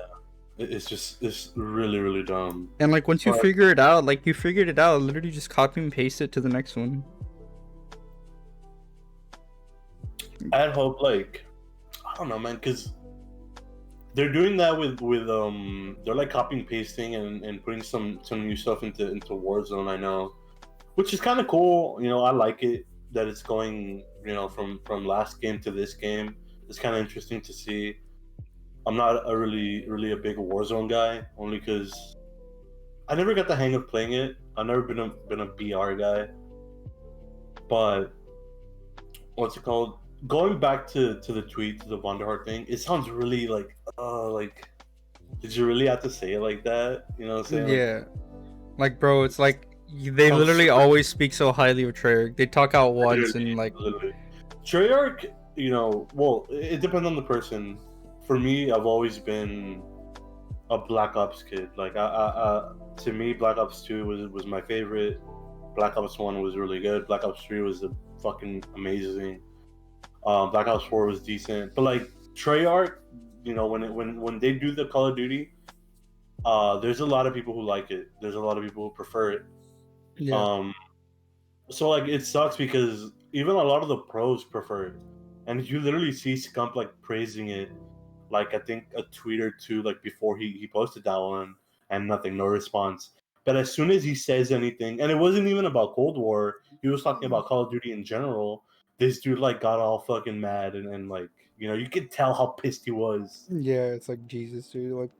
it's really, really dumb. And like, once you But- figure it out, like you figured it out, literally just copy and paste it to the next one. I'd hope like I don't know, man, because they're doing that with they're like copying pasting and putting some new stuff into Warzone. I know, which is kind of cool. You know, I like it that it's going. You know, from last game to this game. It's kind of interesting to see. I'm not a really a big Warzone guy, only because I never got the hang of playing it. I've never been a BR guy, but what's it called? Going back to the tweet to the Vonderhart thing, it sounds really like did you really have to say it like that? You know what I'm saying? Like Yeah, like bro, it's like they sounds literally super always speak so highly of Treyarch. They talk out once literally, and like, literally. Treyarch, you know, well, it depends on the person. For me, I've always been a Black Ops kid. Like to me, Black Ops 2 was my favorite. Black Ops 1 was really good. Black Ops 3 was fucking amazing. Black Ops 4 was decent, but like Treyarch, you know, when they do the Call of Duty, there's a lot of people who like it. There's a lot of people who prefer it. yeah, Um, so like it sucks because even a lot of the pros prefer it, and you literally see Scump like praising it. Like I think a tweet or two like before he posted that one, and nothing, no response. But as soon as he says anything, and it wasn't even about Cold War, he was talking about Call of Duty in general. This dude like got all fucking mad and like you know you could tell how pissed he was. yeah. It's like Jesus, dude. Like,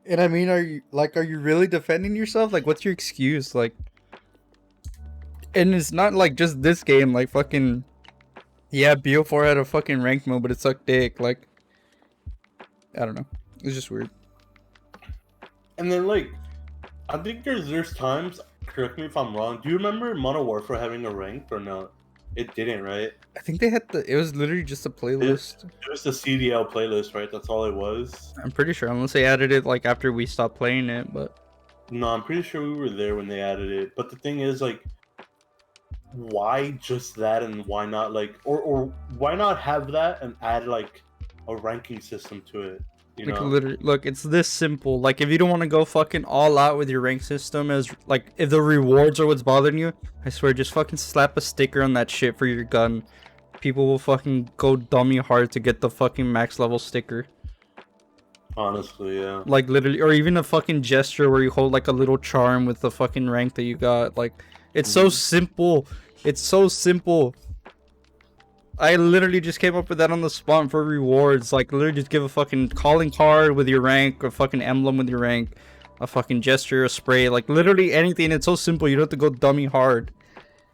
and I mean, are you really defending yourself? Like, what's your excuse? Like, and it's not like just this game. Like, fucking yeah, BO4 had a fucking rank mode, but it sucked dick. Like, I don't know. It's just weird. And then like I think there's times. Correct me if I'm wrong. Do you remember Modern Warfare having a ranked or no? It didn't, right? I think they had the. It was literally just a It, playlist. it was the CDL playlist, right? That's all it was. I'm pretty sure, unless they added it like after we stopped playing it. But No, I'm pretty sure we were there when they added it. But the thing is, like, why just that, and why not like, or why not have that and add like a ranking system to it? You like, know, literally, look, it's this simple. Like, if you don't want to go fucking all out with your rank system, as like, if the rewards are what's bothering you, I swear, just fucking slap a sticker on that shit for your gun. People will fucking go dummy hard to get the fucking max level sticker. honestly, yeah. Like, literally, or even a fucking gesture where you hold like a little charm with the fucking rank that you got. Like, it's so simple. It's so simple. I literally just came up with that on the spot for rewards. Like, literally just give a fucking calling card with your rank, a fucking emblem with your rank, a fucking gesture, a spray, like literally anything. It's so simple. You don't have to go dummy hard.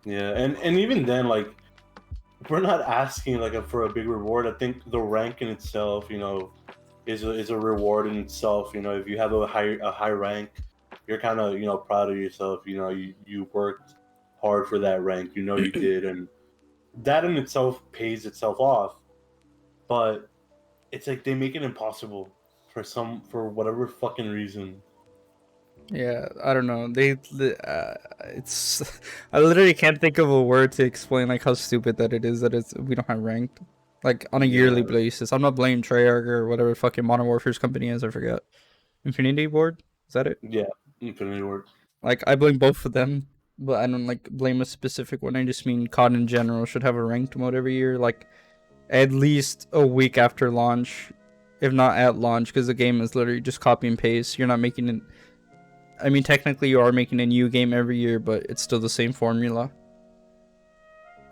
Yeah, and even then, like, we're not asking like for a big reward. I think the rank in itself, you know, is a reward in itself. You know, if you have a high rank, you're kind of you know proud of yourself. You know, you worked hard for that rank. You know, you did, and that in itself pays itself off. But it's like they make it impossible for whatever fucking reason. Yeah, I don't know. It's I literally can't think of a word to explain like how stupid that it is that it's we don't have ranked like on a yearly Yeah, basis. I'm not blaming Treyarch or whatever fucking Modern Warfare's company is. I forget. Infinity Ward, is that it? yeah, Infinity Ward. Like, I blame both of them, but I don't like blame a specific one. I just mean COD in general should have a ranked mode every year, like at least a week after launch, if not at launch, because the game is literally just copy and paste. You're not making it. I mean, technically, you are making a new game every year, but it's still the same formula.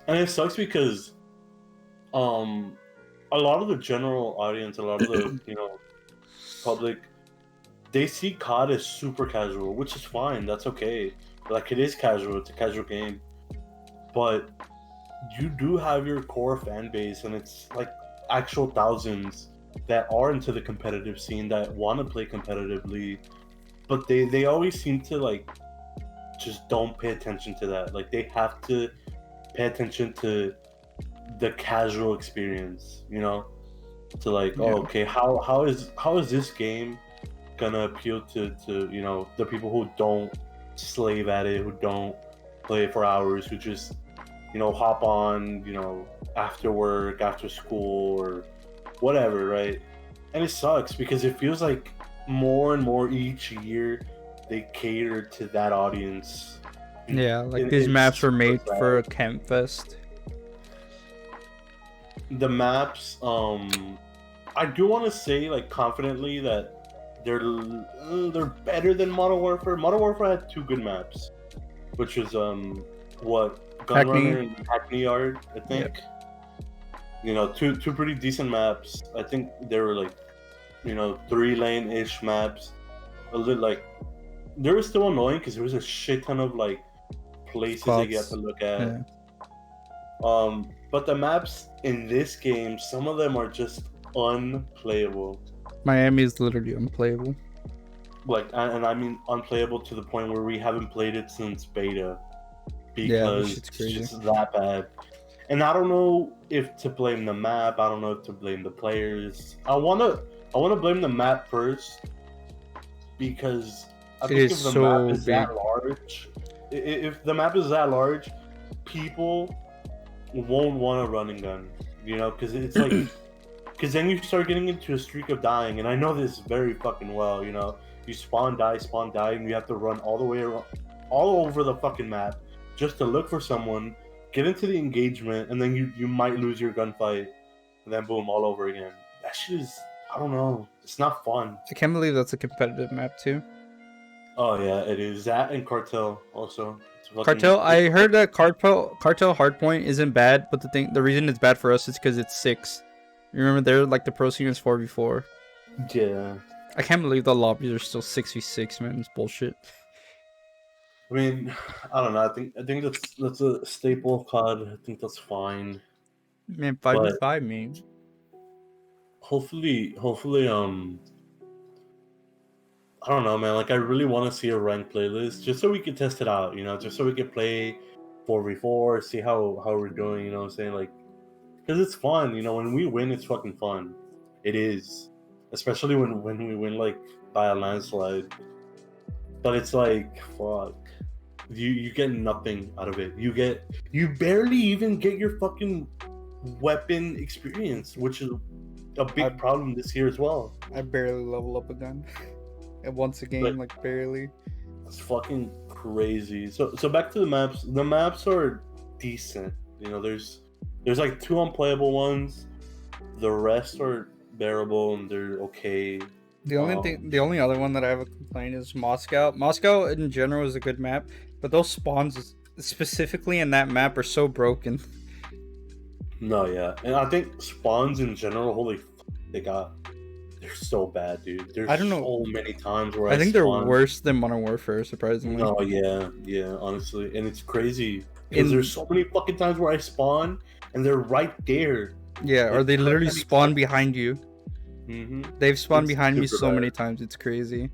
And it sucks because um a lot of the general audience, a lot of the you know public, they see COD as super casual, which is fine. That's okay. Like it is casual. It's a casual game, but you do have your core fan base, and it's like actual thousands that are into the competitive scene that want to play competitively, but they always seem to like just don't pay attention to that. Like they have to pay attention to the casual experience, you know, to like, Yeah. oh, okay, how is this game gonna appeal to you know the people who don't slave at it, who don't play it for hours, who just you know hop on you know after work, after school, or whatever, right? And it sucks because it feels like more and more each year they cater to that audience. Yeah, like It- these it's maps were super made sad. for a camp fest. the maps. I do want to say like confidently that they're better than Modern Warfare. Modern Warfare had two good maps, which was what Hackney. Gunrunner and Hackney Yard, I Yeah. think. You know, two pretty decent maps. I think they were like, 3-lane ish maps. A little like they were still annoying because there was a shit ton of like places that you have to Spots. look at. Yeah. But the maps in this game, some of them are just unplayable. Miami is literally unplayable. Like, and I mean unplayable to the point where we haven't played it since beta Yeah, this because shit's it's crazy. just that bad. And I don't know if to blame the map. I don't know if to blame the players. I wanna blame the map first because I It think is if the map so is big. that large, if the map is that large, people won't want a running gun. Because it's like, because then you start getting into a streak of dying, and I know this very fucking well. You spawn, die, and you have to run all the way around, all over the fucking map, just to look for someone, get into the engagement, and then you might lose your gunfight, and then boom, all over again. That shit is, I don't know, it's not fun. I can't believe that's a competitive map too. Oh yeah, it is that and Cartel also. It's fucking. Cartel. I heard that Cartel Hardpoint isn't bad, but the reason it's bad for us is because it's 6. You remember they're like the pro scene is 4v4. Yeah. I can't believe the lobbies are still 6v6, man. It's bullshit. I mean, I don't know. I think that's a staple of COD. I think that's fine. Man, But 5v5, man. hopefully, I don't know, man. Like, I really want to see a ranked playlist just so we can test it out. Just so we can play 4v4, see how we're doing. You know what I'm saying? Like, because it's fun. When we win, it's fucking fun. It is, especially when we win like by a landslide. But it's like, fuck. You get nothing out of it. You barely even get your fucking weapon experience, which is a big problem this year as well. I barely level up a gun. And once a game, But like barely. it's fucking crazy. So back to the maps. The maps are decent. There's like 2 unplayable ones. The rest are bearable and they're okay. The only other one that I have a complaint is Moscow. Moscow in general is a good map, but those spawns specifically in that map are so broken. No, yeah, and I think spawns in general. Holy, they're so bad, dude. There's I don't know. so many times where I think they're spawn. worse than Modern Warfare, surprisingly. No, yeah, honestly, and it's crazy because there's so many fucking times where I spawn and they're right there. Yeah, or Like, they literally perfectly spawn timed. behind you. Mm-hmm. They've spawned It's behind me super so bad. many times. It's crazy.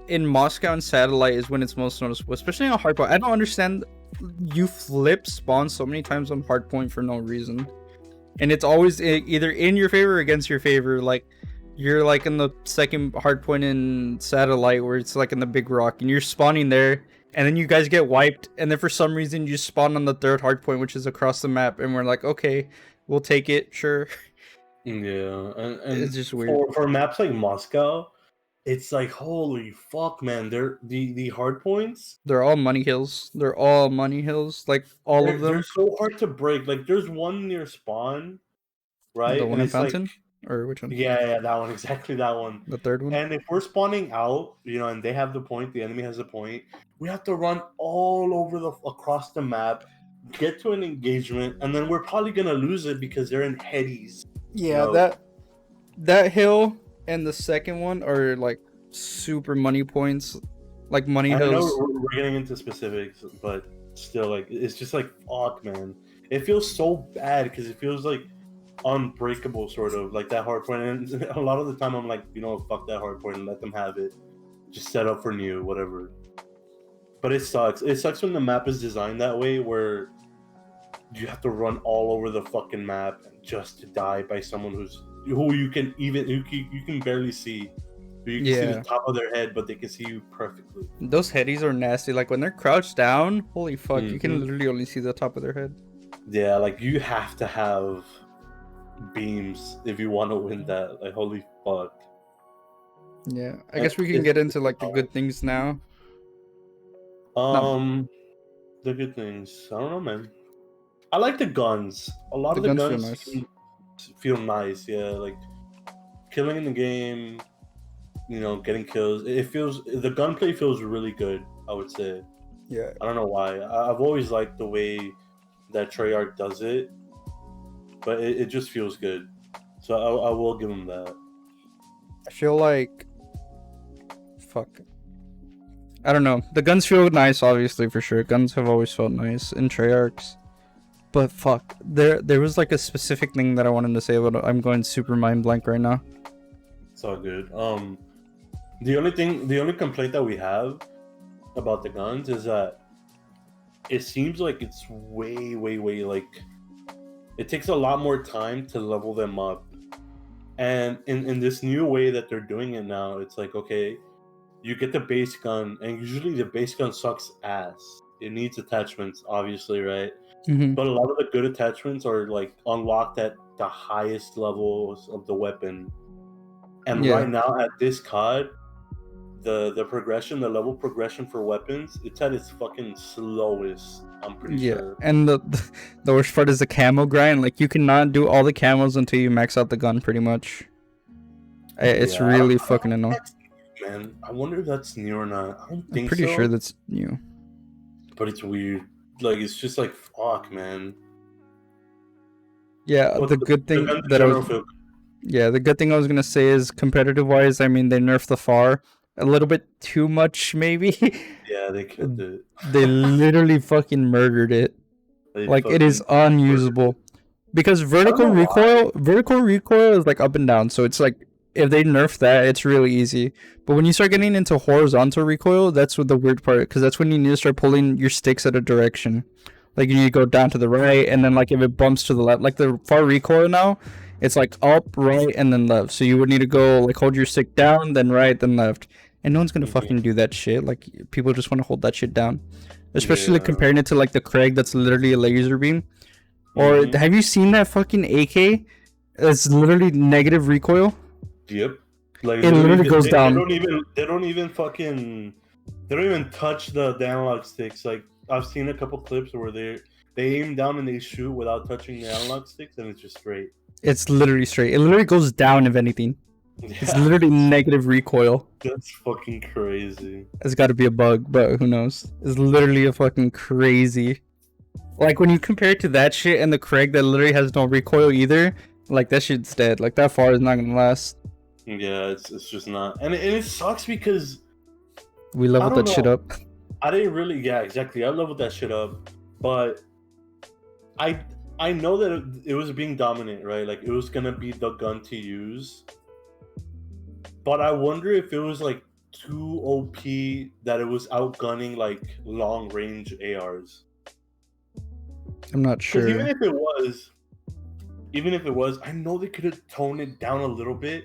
In Moscow and Satellite is when it's most noticeable, especially on Hardpoint. I don't understand. You flip spawn so many times on Hardpoint for no reason, and it's always either in your favor or against your favor. Like you're like in the second Hardpoint in Satellite where it's like in the big rock, and you're spawning there, and then you guys get wiped, and then for some reason you spawn on the third Hardpoint, which is across the map, and we're like, okay, we'll take it, sure. Yeah, and It's just weird. for maps like Moscow, it's like holy fuck, man. They're the hard points. They're all money hills. They're all money hills. Like all of They're them. so hard to break. Like there's one near spawn, right? The one And in it's like, Fountain? Or which one? yeah, that one, exactly that one. The third one? And if we're spawning out, and they have the point, the enemy has the point, we have to run all over across the map, get to an engagement, and then we're probably gonna lose it because they're in headies. Yeah, that hill and the second one are like super money points. Like money I know hills. we're getting into specifics, but still, like, it's just like fuck, man. It feels so bad because it feels like unbreakable, sort of like that hard point. And a lot of the time, I'm like, fuck that hard point and let them have it. Just set up for new, whatever. But it sucks. It sucks when the map is designed that way, where you have to run all over the fucking map just to die by someone who you can barely see. You can see the top of their head, but they can see you perfectly. Those headies are nasty. Like when they're crouched down, holy fuck, you can Mhm. literally only see the top of their head. Yeah, like you have to have beams if you want to win that. Like holy fuck. Yeah. I guess we can get into like the good things now. The good things. I don't know, man. I like the guns. A lot The of the guns feel guns nice. feel nice. Yeah, like killing in the game, getting kills. The gunplay feels really good. I would say. Yeah. I don't know why. I've always liked the way that Treyarch does it, but it just feels good. So I will give him that. I feel like, fuck. I don't know. The guns feel nice, obviously, for sure. Guns have always felt nice in Treyarchs. But fuck, there was like a specific thing that I wanted to say, but I'm going super mind blank right now. It's all good. The only complaint that we have about the guns is that it seems like it's way like it takes a lot more time to level them up. And in this new way that they're doing it now, it's like, okay, you get the base gun, and usually the base gun sucks ass. It needs attachments, obviously, right? Mm-hmm. But a lot of the good attachments are like unlocked at the highest levels of the weapon. And Yeah. right now at this COD, the level progression for weapons, it's at its fucking slowest. I'm pretty sure. And the worst part is the camo grind. Like, you cannot do all the camos until you max out the gun, pretty much. It's really fucking annoying. Man, I wonder if that's new or not. I don't think so. I'm pretty sure that's new. But it's weird. Like, it's just like, fuck, man. Yeah, But the good thing that I was... Yeah, the good thing I was gonna say is, competitive-wise, I mean, they nerfed the FAR a little bit too much, maybe. Yeah, they killed it. They literally fucking murdered it. Like, it is unusable. Because vertical recoil is like up and down, so it's like, if they nerf that, it's really easy. But when you start getting into horizontal recoil, that's what the weird part, because that's when you need to start pulling your sticks at a direction. Like, you need to go down to the right, and then like if it bumps to the left, like the FAR recoil now, it's like up, right, and then left. So you would need to go like hold your stick down, then right, then left. And no one's gonna fucking do that shit. Like, people just want to hold that shit down. Especially like comparing it to like the Craig that's literally a laser beam. Or have you seen that fucking AK? It's literally negative recoil. Yep. Like, it literally goes down. They don't even touch the analog sticks. Like, I've seen a couple clips where they aim down and they shoot without touching the analog sticks, and it's just straight. It's literally straight. It literally goes down, if anything. Yeah. It's literally negative recoil. That's fucking crazy. It's got to be a bug, but who knows? It's literally a fucking crazy. Like, when you compare it to that shit and the Craig that literally has no recoil either, like, that shit's dead. Like, that FAR is not gonna last. Yeah, it's just not. And it sucks because we leveled that shit up. I didn't really, yeah, exactly. I leveled that shit up, but I know that it was being dominant, right? Like, it was gonna be the gun to use. But I wonder if it was like too OP that it was outgunning like long range ARs. I'm not sure. Even if it was, I know they could have toned it down a little bit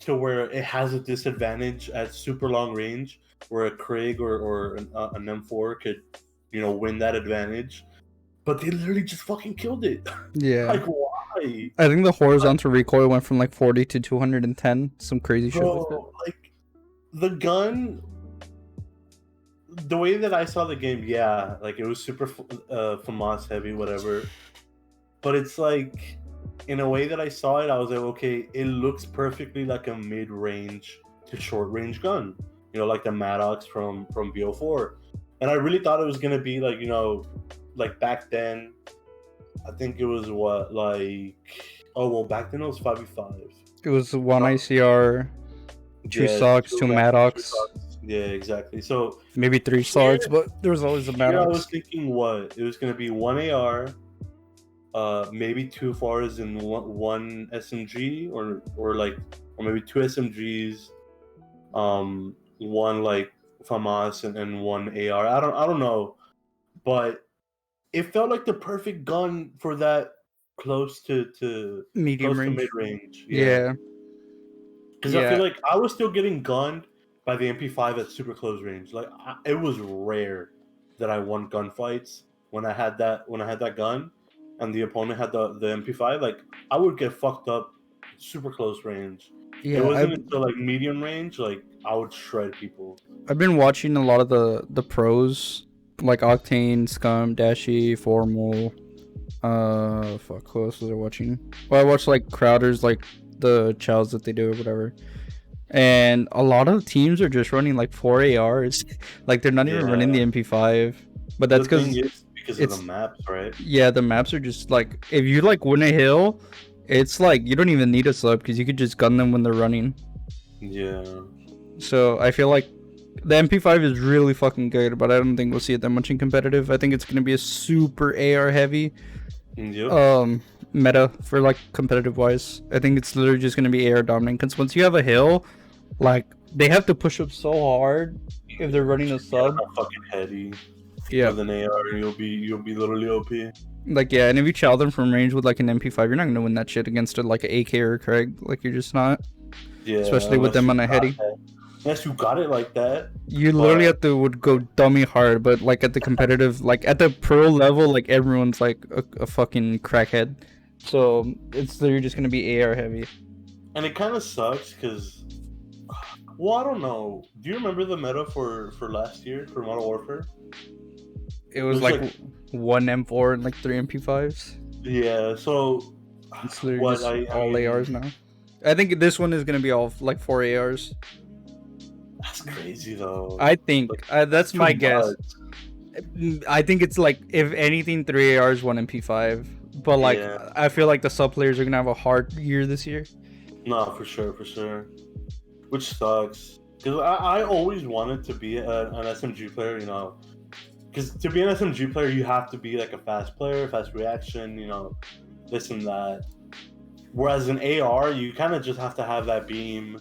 to where it has a disadvantage at super long range, where a Craig or an M4 could, win that advantage. But they literally just fucking killed it. Yeah. Like, why? I think the horizontal recoil went from like 40 to 210. Some crazy shit like that. Like, the gun, the way that I saw the game, yeah, like, it was super FAMAS heavy, whatever. But it's like, in a way that I saw it, I was like, okay, it looks perfectly like a mid-range to short-range gun. Like the Maddox from BO4. And I really thought it was going to be like, like back then, I think it was back then it was 5v5. It was one ICR, two SOCs, two Maddox. Yeah, exactly. So maybe 3 SOCs, but there was always a Maddox. I was thinking it was going to be one AR, maybe 2 FARs and one SMG, or maybe 2 SMGs, one like FAMAS and one AR. I don't know, but it felt like the perfect gun for that close to medium range, mid range. Yeah. Because I feel like I was still getting gunned by the MP5 at super close range. Like, it was rare that I won gunfights when I had that gun, and the opponent had the MP5. Like, I would get fucked up super close range. Yeah, it wasn't until like medium range, like, I would shred people. I've been watching a lot of the pros, like Octane, Scum, Dashy, Formal, Fuck. Who else was I watching? Well, I watched like Crowder's like the chows that they do or whatever. And a lot of teams are just running like 4 ARs. Like they're not even running the Yeah. MP5. But The that's thing because is because of the it's maps, right? yeah, the maps are just like if you like win a hill, it's like you don't even need a sub because you could just gun them when they're running. Yeah. So I feel like the MP5 is really fucking good, but I don't think we'll see it that much in competitive. I think it's gonna be a super AR heavy Yep. meta for like competitive wise. I think it's literally just gonna be AR dominant because once you have a hill, like they have to push up so hard if they're running a Get sub. a fucking heady Yeah. with an AR, and you'll be literally OP. Like yeah, and if you chow them from range with like an MP5, you're not gonna win that shit against a, like an AK or a Craig. Like you're just not, Yeah, especially with them on a heady. unless you got it like that. You literally But have to would go dummy hard, but like at the competitive, like at the pro level, like everyone's like a fucking crackhead. So it's literally just gonna be AR heavy. and it kind of sucks because, well, I don't know. Do you remember the meta for last year for Modern Warfare? It It was was like like, one M4 and like three MP5s. yeah. So It's literally what just I all mean, ARs now. I think this one is gonna be all like 4 ARs. that's crazy though. I think Like, that's too my guess. much. I think it's like if anything, 3 ARs, one MP5. But like Yeah, I feel like the sub players are gonna have a hard year this year. no, for sure, for sure. Which sucks because I always wanted to be an SMG player, you know. Because to be an SMG player, you have to be like a fast player, fast reaction, you know, this and that. Whereas in AR, you kind of just have to have that beam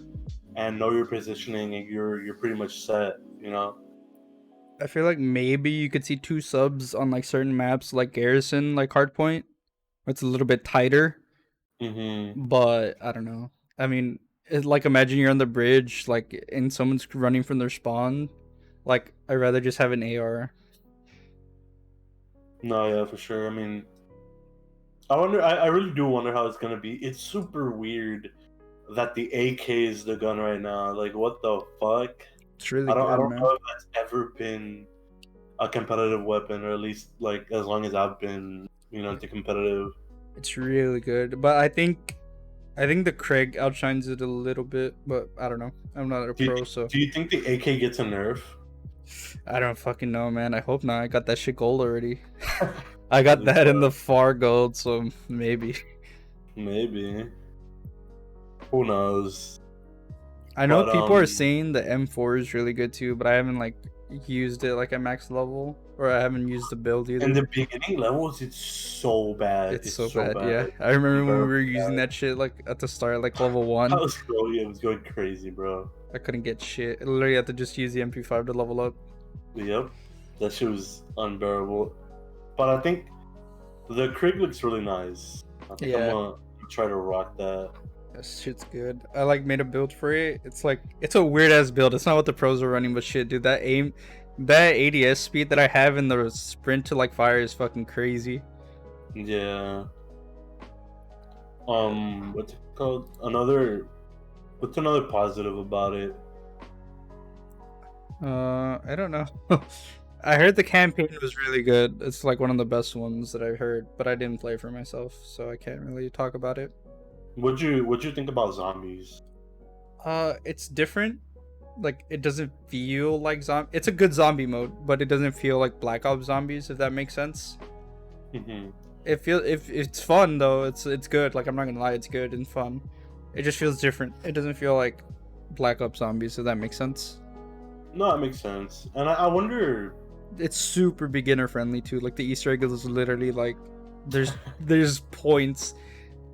and know your positioning, and you're pretty much set, you know. I feel like maybe you could see two subs on like certain maps, like Garrison, like Hardpoint. It's a little bit tighter, Mm-hmm. but I don't know. I mean, it's like imagine you're on the bridge, like, and someone's running from their spawn. Like, I'd rather just have an AR. No, yeah, for sure. I mean, I wonder. I really do wonder how it's gonna be. It's super weird that the AK is the gun right now. Like, what the fuck? It's really I good, don't man. know if that's ever been a competitive weapon, or at least like as long as I've been, you know, into competitive. It's really good, but I think the Craig outshines it a little bit, but I don't know. I'm not a Do you, pro, so do you think the AK gets a nerf? I don't fucking know, man. I hope not. I got that shit gold already. I got that in the far gold, so maybe. Maybe. Who knows? I know But people are saying the M4 is really good too, but I haven't like used it like at max level, or I haven't used the build in either. the beginning levels, it's so bad. It's It's so so bad, bad. yeah. I remember when we Unbearable were using bad. that shit like at the start, like level I 1. was scrolling, it was going crazy, bro. I couldn't get shit. I literally had to just use the MP5 to level up. Yep, that shit was unbearable. But I think the Krieg looks really nice. I think I'm Yeah, gonna try to rock that. that shit's good. I like made a build for it. It's like it's a weird ass build. It's not what the pros are running, but shit, dude, that ADS speed that I have in the sprint to like fire is fucking crazy. Yeah. What's it called? What's another positive about it? I don't know. I heard the campaign was really good. It's like one of the best ones that I heard, but I didn't play for myself, so I can't really talk about it. What'd you think about zombies? It's different. Like it doesn't feel like zombie. It's a good zombie mode, but it doesn't feel like Black Ops zombies, if that makes sense. Hmm. It feel if it's fun though. It's good. Like I'm not gonna lie, it's good and fun. It just feels different. It doesn't feel like Black Ops zombies, if that makes sense. No, that makes sense. And I wonder. It's super beginner friendly too. Like the Easter egg is literally like there's points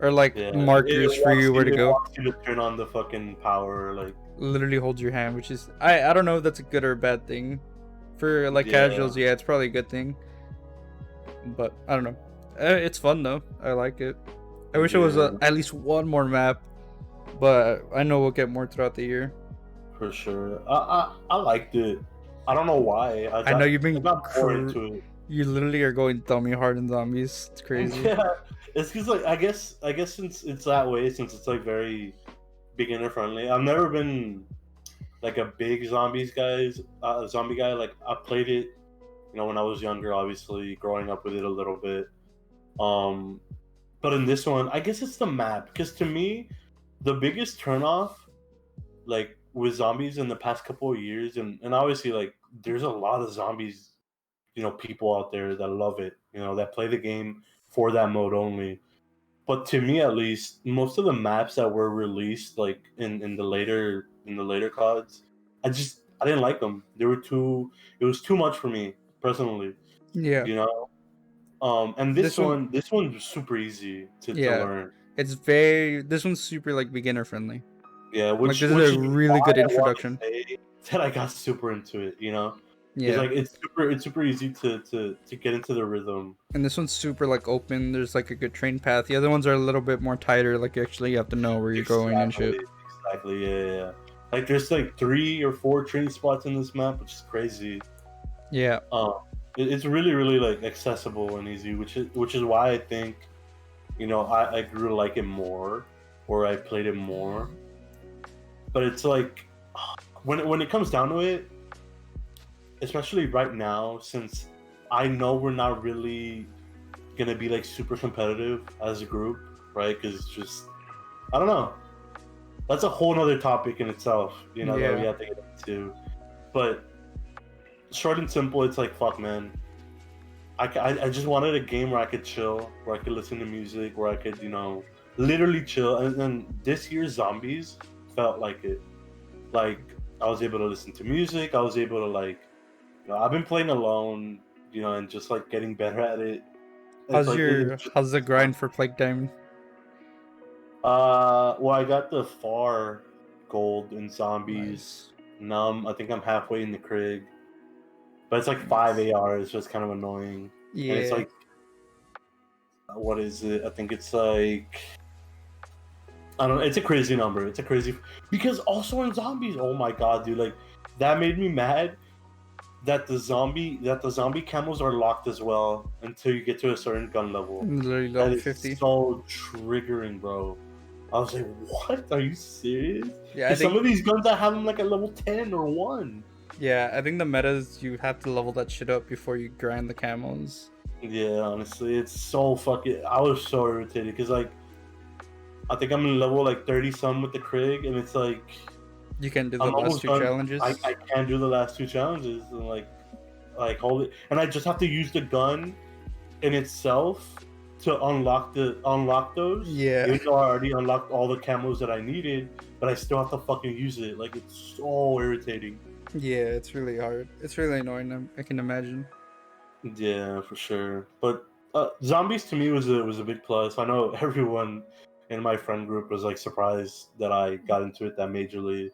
or like Yeah, markers for you where to it go. wants you to turn on the fucking power, like, Literally hold your hand, which is I don't know if that's a good or a bad thing. For like yeah, casuals, yeah, it's probably a good thing. But I don't know. It's fun though. I like it. I wish it was yeah, at least one more map, but I know we'll get more throughout the year. for sure. I liked it. I don't know why. I know you've I been got more into it. you literally are going dummy hard in zombies. It's crazy. Yeah, it's because like I guess since it's that way, since it's like very beginner friendly. I've never been like a big zombie guy. Like I played it, you know, when I was younger, obviously growing up with it a little bit. Um, but in this one, I guess it's the map because to me, the biggest turnoff, like with zombies in the past couple of years, and obviously like there's a lot of zombies, people out there that love it, that play the game for that mode only. But to me, at least, most of the maps that were released, like in the later CODs, I didn't like them. They were too. It was too much for me personally. Yeah. You know. And this This one, one, this one was super easy to yeah, learn. this one's super like beginner friendly. Yeah, Like which this is which a is really why good I want to introduction. say that I got super into it. It's Yeah. like it's super easy to get into the rhythm. And this one's super like open. There's like a good train path. The other ones are a little bit more tighter. Like you have to know where you're going and shit. Exactly, exactly. Yeah, yeah, yeah. Like there's like 3 or 4 training spots in this map, which is crazy. Yeah. Um, it's really, really like accessible and easy, which is why I think I grew to like it more, or I played it more. But it's like when it comes down to it, especially right now, since I know we're not really gonna be like super competitive as a group, right? Because it's just I don't know. That's a whole nother topic in itself, that we Yeah. have to get into. But short and simple, it's like fuck, man. I just wanted a game where I could chill, where I could listen to music, where I could literally chill. And then this year's Zombies felt like it. Like I was able to listen to music. I was able to I've been playing alone, and just like getting better at it. It's like it's just How's the fun. grind for Plague Diamond? Well, I got the far gold in Zombies. Nice. I think I'm halfway in the Craig, but it's like five Nice. AR. It's just kind of annoying, and it's Yeah. like, what is it? I think it's like I don't know. It's a crazy number. It's a crazy because also in Zombies, oh my god, dude, like that made me mad that the zombie camos are locked as well until you get to a certain gun level. Literally That level is 50. so triggering, bro. I was like, what? Are you serious? Yeah, Because some of these guns I have them like at level 10 or 1. I think the meta is you have to level that shit up before you grind the camos. Yeah, honestly, it's so fucking. I was so irritated because I think I'm in level like 30 some with the Craig, and it's like You can do the I'm last almost two done. I, challenges. I can't do the last 2 challenges, and like hold it, and I just have to use the gun in itself to unlock those. Yeah. Even though I already unlocked all the camos that I needed, but I still have to fucking use it. Like it's so irritating. Yeah, it's really hard. It's really annoying. I can imagine. Yeah, for sure. But zombies to me was a big plus. I know everyone in my friend group was like surprised that I got into it that majorly.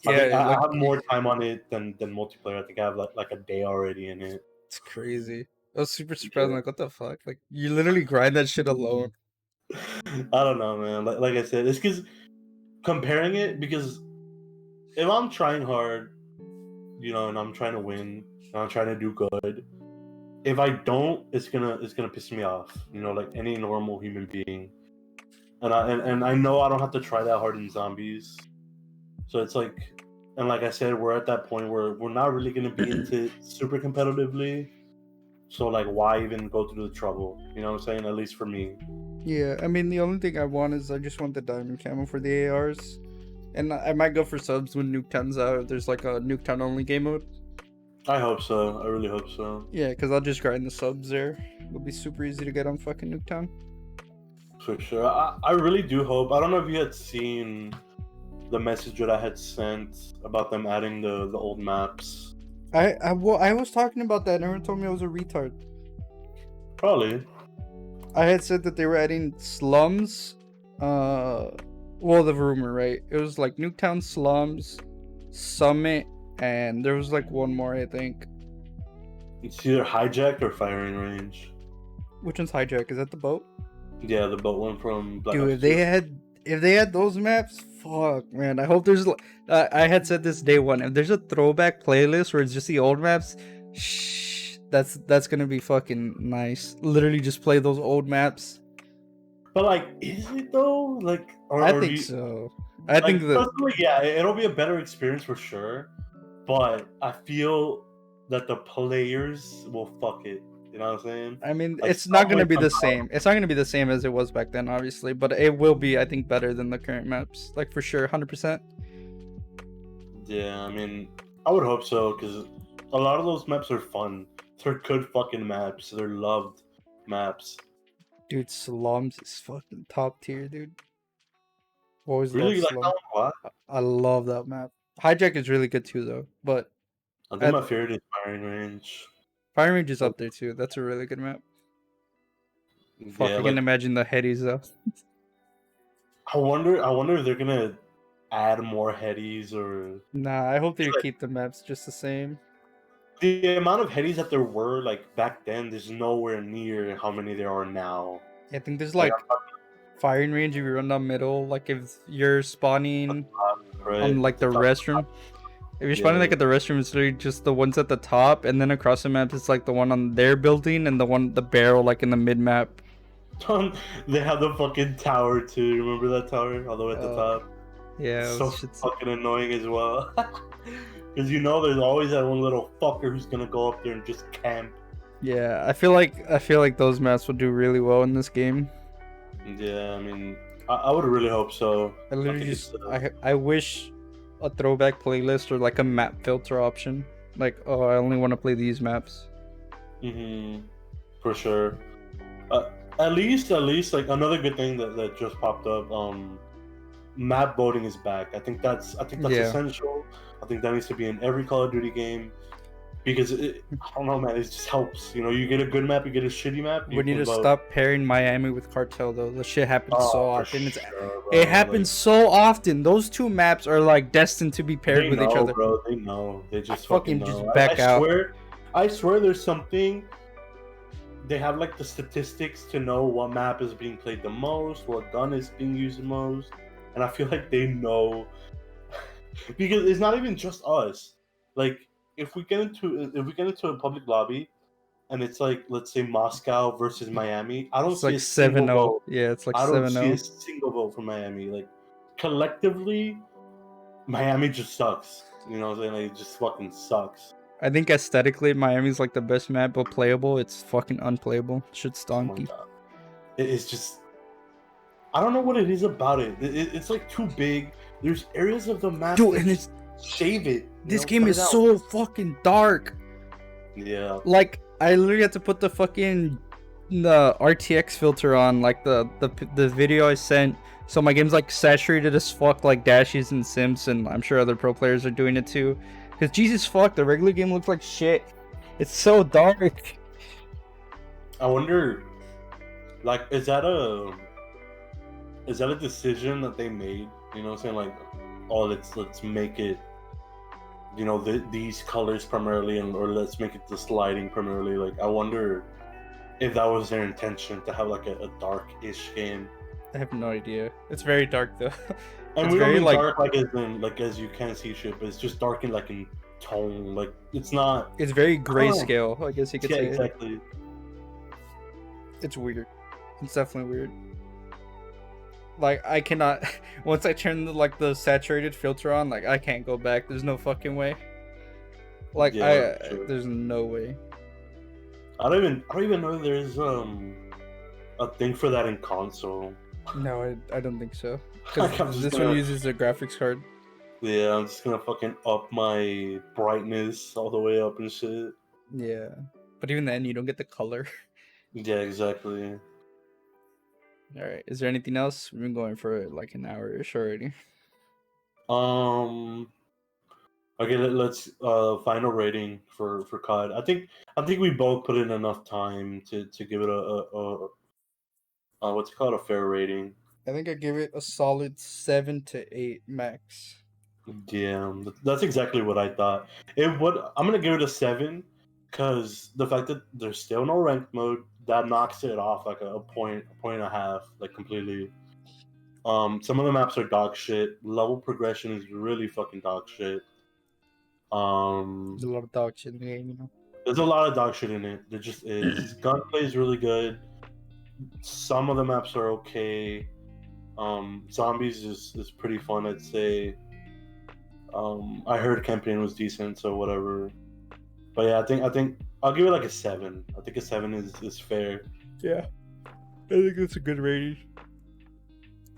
I think Yeah, I like have more time on it than multiplayer. I think I have like a day already in it. it's crazy. I was super surprised. I'm Yeah. like, what the fuck? Like, you literally grind that shit alone. I don't know, man. Like I said, it's because comparing it because if I'm trying hard, and I'm trying to win, and I'm trying to do good. If I don't, it's gonna piss me off. Like any normal human being. And I know I don't have to try that hard in zombies. So it's like, and like I said, we're at that point where we're not really gonna be into it super competitively. So like, why even go through the trouble? You know what I'm saying? At least for me. Yeah, I mean, the only thing I want is I just want the diamond camo for the ARs. And I might go for subs when Nuketown's out. If there's like a Nuketown only game mode. I hope so. I really hope so. Yeah, because I'll just grind the subs there. It'll be super easy to get on fucking Nuketown. For sure. I really do hope. I don't know if you had seen the message that I had sent about them adding the old maps. I was talking about that and everyone told me I was a retard. Probably. I had said that they were adding slums. Well, the rumor, right? It was like Nuketown slums, Summit, and there was like one more, I think. It's either hijacked or firing range. Which one's hijack? Is that the boat? Yeah, the boat one from Black Dude, Ops 2. if they had those maps, fuck, man. I hope there's. I had said this day one. If there's a throwback playlist where it's just the old maps, shh, that's gonna be fucking nice. Literally, just play those old maps. But like, is it though? Like, I or do think you, so. I think like that personally, yeah, it'll be a better experience for sure. But I feel that the players will fuck it. You know what I'm saying? I mean, Like it's not gonna Subway be the comes out. same. It's not gonna be the same as it was back then, obviously, but it will be, I think, better than the current maps. Like for sure, 100%. Yeah, I mean, I would hope so because a lot of those maps are fun. They're good fucking maps. They're loved maps. Dude, Slums is fucking top tier, dude. Always love Really like that Slum. one? What? I love that map. Hijack is really good too, though. But I think at my favorite is Firing Range. Fire Range is Like, up there too. That's a really good map. Fuck, yeah, I can like imagine the headies though. I wonder if they're gonna add more headies or Nah, I hope they like, keep the maps just the same. the amount of headies that there were like back then. There's nowhere near how many there are now. I think there's Like like firing range if you run down middle. Like if you're spawning on right, like the restroom. If you're spawning yeah. like at the restroom, it's literally just the ones at the top, and then across the map it's like the one on their building and the barrel like in the mid map. They have the fucking tower too. Remember that tower all the way at the Uh, top? yeah, It's it so was shit's- fucking annoying as well. Because you know there's always that one little fucker who's gonna go up there and just camp. yeah. I feel like those maps would do really well in this game. Yeah, I mean, I would really hope so. I I literally think just it's I wish a throwback playlist or like a map filter option. Like, oh, I only want to play these maps. for sure. At least, like another good thing that just popped up. Map voting is back. I think that's Yeah. essential. I think that needs to be in every Call of Duty game because I don't know, man. It just helps. You know, you get a good map, you get a shitty map, you We need can to vote. stop pairing Miami with Cartel though. The shit happens so Oh, for often. sure, bro. It happens so often. Those two maps are like destined to be paired They with each know, other. bro. They know. They I just fucking fucking just know. back out. I swear, there's something. They have like the statistics to know what map is being played the most, what gun is being used the most, and I feel like they know because it's not even just us. Like if we get into a public lobby and it's like let's say Moscow versus Miami, I don't It's see like a single 7-0. vote. Yeah, it's like I don't see a 7-0. single vote for Miami. Like collectively, Miami just sucks. You know what I'm saying? Like, it just fucking sucks. I think aesthetically Miami's like the best map, but playable, it's fucking unplayable. Shit's Oh my donkey. god. It's just I don't know what it is about it. It's like too big. There's areas of the map Dude, that and just shave it. this game cut is it out. so fucking dark. Yeah. Like I literally had to put the fucking the RTX filter on like the video I sent. So my game's like saturated as fuck like Dashies and Sims, and I'm sure other pro players are doing it too. Cause Jesus fuck, the regular game looks like shit. It's so dark. I wonder, like, is that a decision that they made? You know what I'm saying? Like, oh, let's make it, these colors primarily, or let's make it this lighting primarily. Like, I wonder if that was their intention to have like a dark-ish game. I have no idea. It's very dark though. And It's we don't very mean like dark like as you can see shit, but it's just dark in like in tone. Like it's not. it's very grayscale, I guess you could Yeah, say. exactly. It's weird. It's definitely weird. Like I cannot once I turn the saturated filter on, like I can't go back. There's no fucking way. Like Yeah, sure. there's no way. I don't even know if there's a thing for that in console. No, I don't think so. I'm Because just this gonna, one uses a graphics card. yeah, I'm just gonna fucking up my brightness all the way up and shit. Yeah. But even then you don't get the color. Yeah, exactly. Alright. Is there anything else? We've been going for like an hour-ish already. Um. Okay, let's final rating for COD. I think we both put in enough time to give it a what's it called, a fair rating. I think I give it a solid 7 to 8 max. Yeah, that's exactly what I thought. I'm gonna give it a 7, because the fact that there's still no ranked mode that knocks it off like a point and a half, like completely. Some of the maps are dog shit. Level progression is really fucking dog shit. There's a lot of dog shit in the game, you know. There's a lot of dog shit in it. There just is. Gunplay is really good. Some of the maps are okay. Zombies is pretty fun, I'd say. I heard campaign was decent, so whatever. But yeah, I think I'll give it like a 7. I think a 7 is fair. Yeah, I think that's a good rating.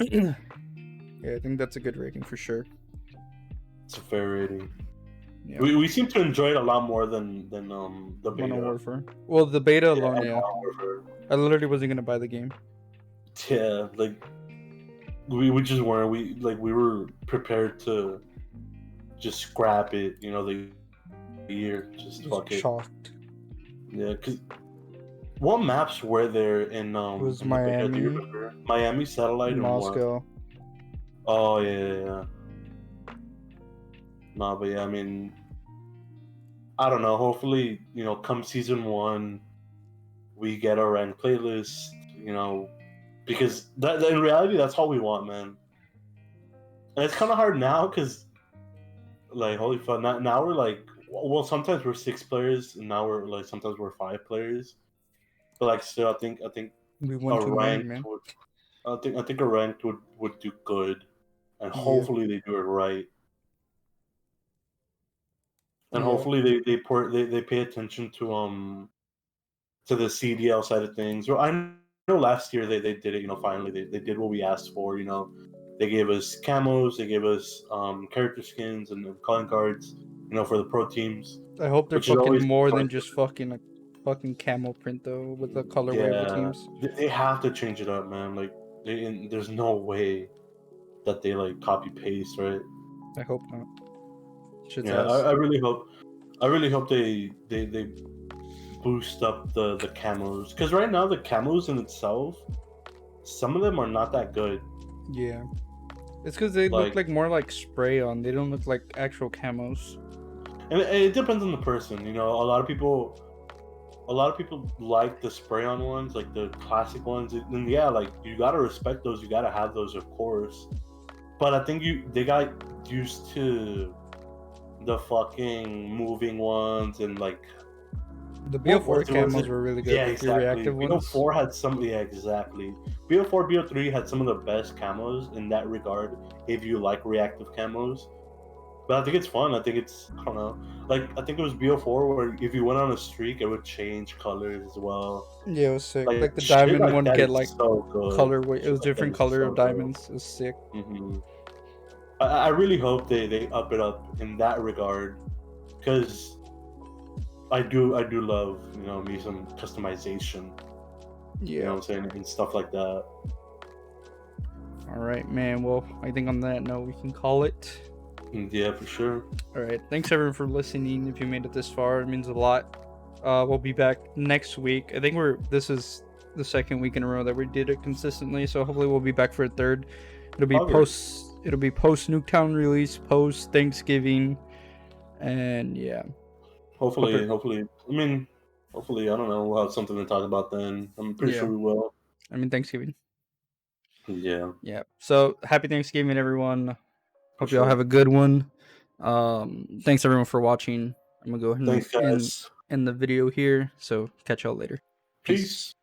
Yeah, I think that's a good rating for sure. It's a fair rating. Yeah. We seem to enjoy it a lot more than the beta. Modern Warfare. Well, the beta alone, and yeah. Modern Warfare. I literally wasn't gonna buy the game. Yeah, like we just weren't. We were prepared to just scrap it. You know, the year just fuck it. Shocked. Yeah, because what maps were there in It was in the beta? Do you Miami, remember? Miami, Satellite, and what? Moscow. Oh yeah. No, but yeah, I mean, I don't know. Hopefully, you know, come season 1, we get a ranked playlist. You know, because that in reality, that's all we want, man. And it's kind of hard now because, like, holy fuck, now we're like, well, sometimes we're 6 players, and now we're like, sometimes we're 5 players. But like, still, I think We won a too many, ranked man. would, I think a ranked would do good, and Yeah. hopefully they do it right. And Yeah. hopefully they pay attention to the CDL side of things. Well, I know last year they did it. You know, finally they did what we asked for. You know, they gave us camos, they gave us character skins and calling cards. You know, for the pro teams, I hope they're which is fucking always more than just fucking a fucking camo print though with the colorway of the yeah. teams. They have to change it up, man. Like, there's no way that they like copy paste, right? I hope not. Shit's Yeah, ass. I really hope. I really hope they boost up the camos, because right now the camos in itself, some of them are not that good. Yeah. It's because they look Like, like more like spray on. They don't look like actual camos. and it depends on the person. You know, a lot of people like the spray on ones, like the classic ones. And yeah, like, you gotta respect those. You gotta have those, of course. But I think they got used to the fucking moving ones, and like, The what BO4 was it? camos were really good. Yeah, The three exactly. reactive ones. BO4 had some. Yeah, exactly. BO4, BO3 had some of the best camos in that regard. If you like reactive camos, but I think it's fun. I think it's, I don't know. Like, I think it was BO4 where if you went on a streak, it would change colors as well. Yeah, it was sick. Like the Shit diamond like one that get is like so good. colorway. It Shit was like that different is color so of good. diamonds. It was sick. I really hope they up it up in that regard, because I do love, you know, me some customization. You know what I'm saying, and stuff like that. All right, man. Well, I think on that note we can call it. Yeah, for sure. All right. Thanks everyone for listening. If you made it this far, it means a lot. We'll be back next week. I think this is the second week in a row that we did it consistently. So hopefully we'll be back for a third. It'll be post Nuketown release, post Thanksgiving, and yeah. Hopefully, I mean, hopefully, I don't know, we'll have something to talk about then. I'm pretty sure we will. I mean, Thanksgiving. Yeah. Yeah. So happy Thanksgiving, everyone. Hope y'all sure. have a good one. Thanks everyone for watching. I'm gonna go ahead Thanks, guys. and end the video here. So catch y'all later. Peace.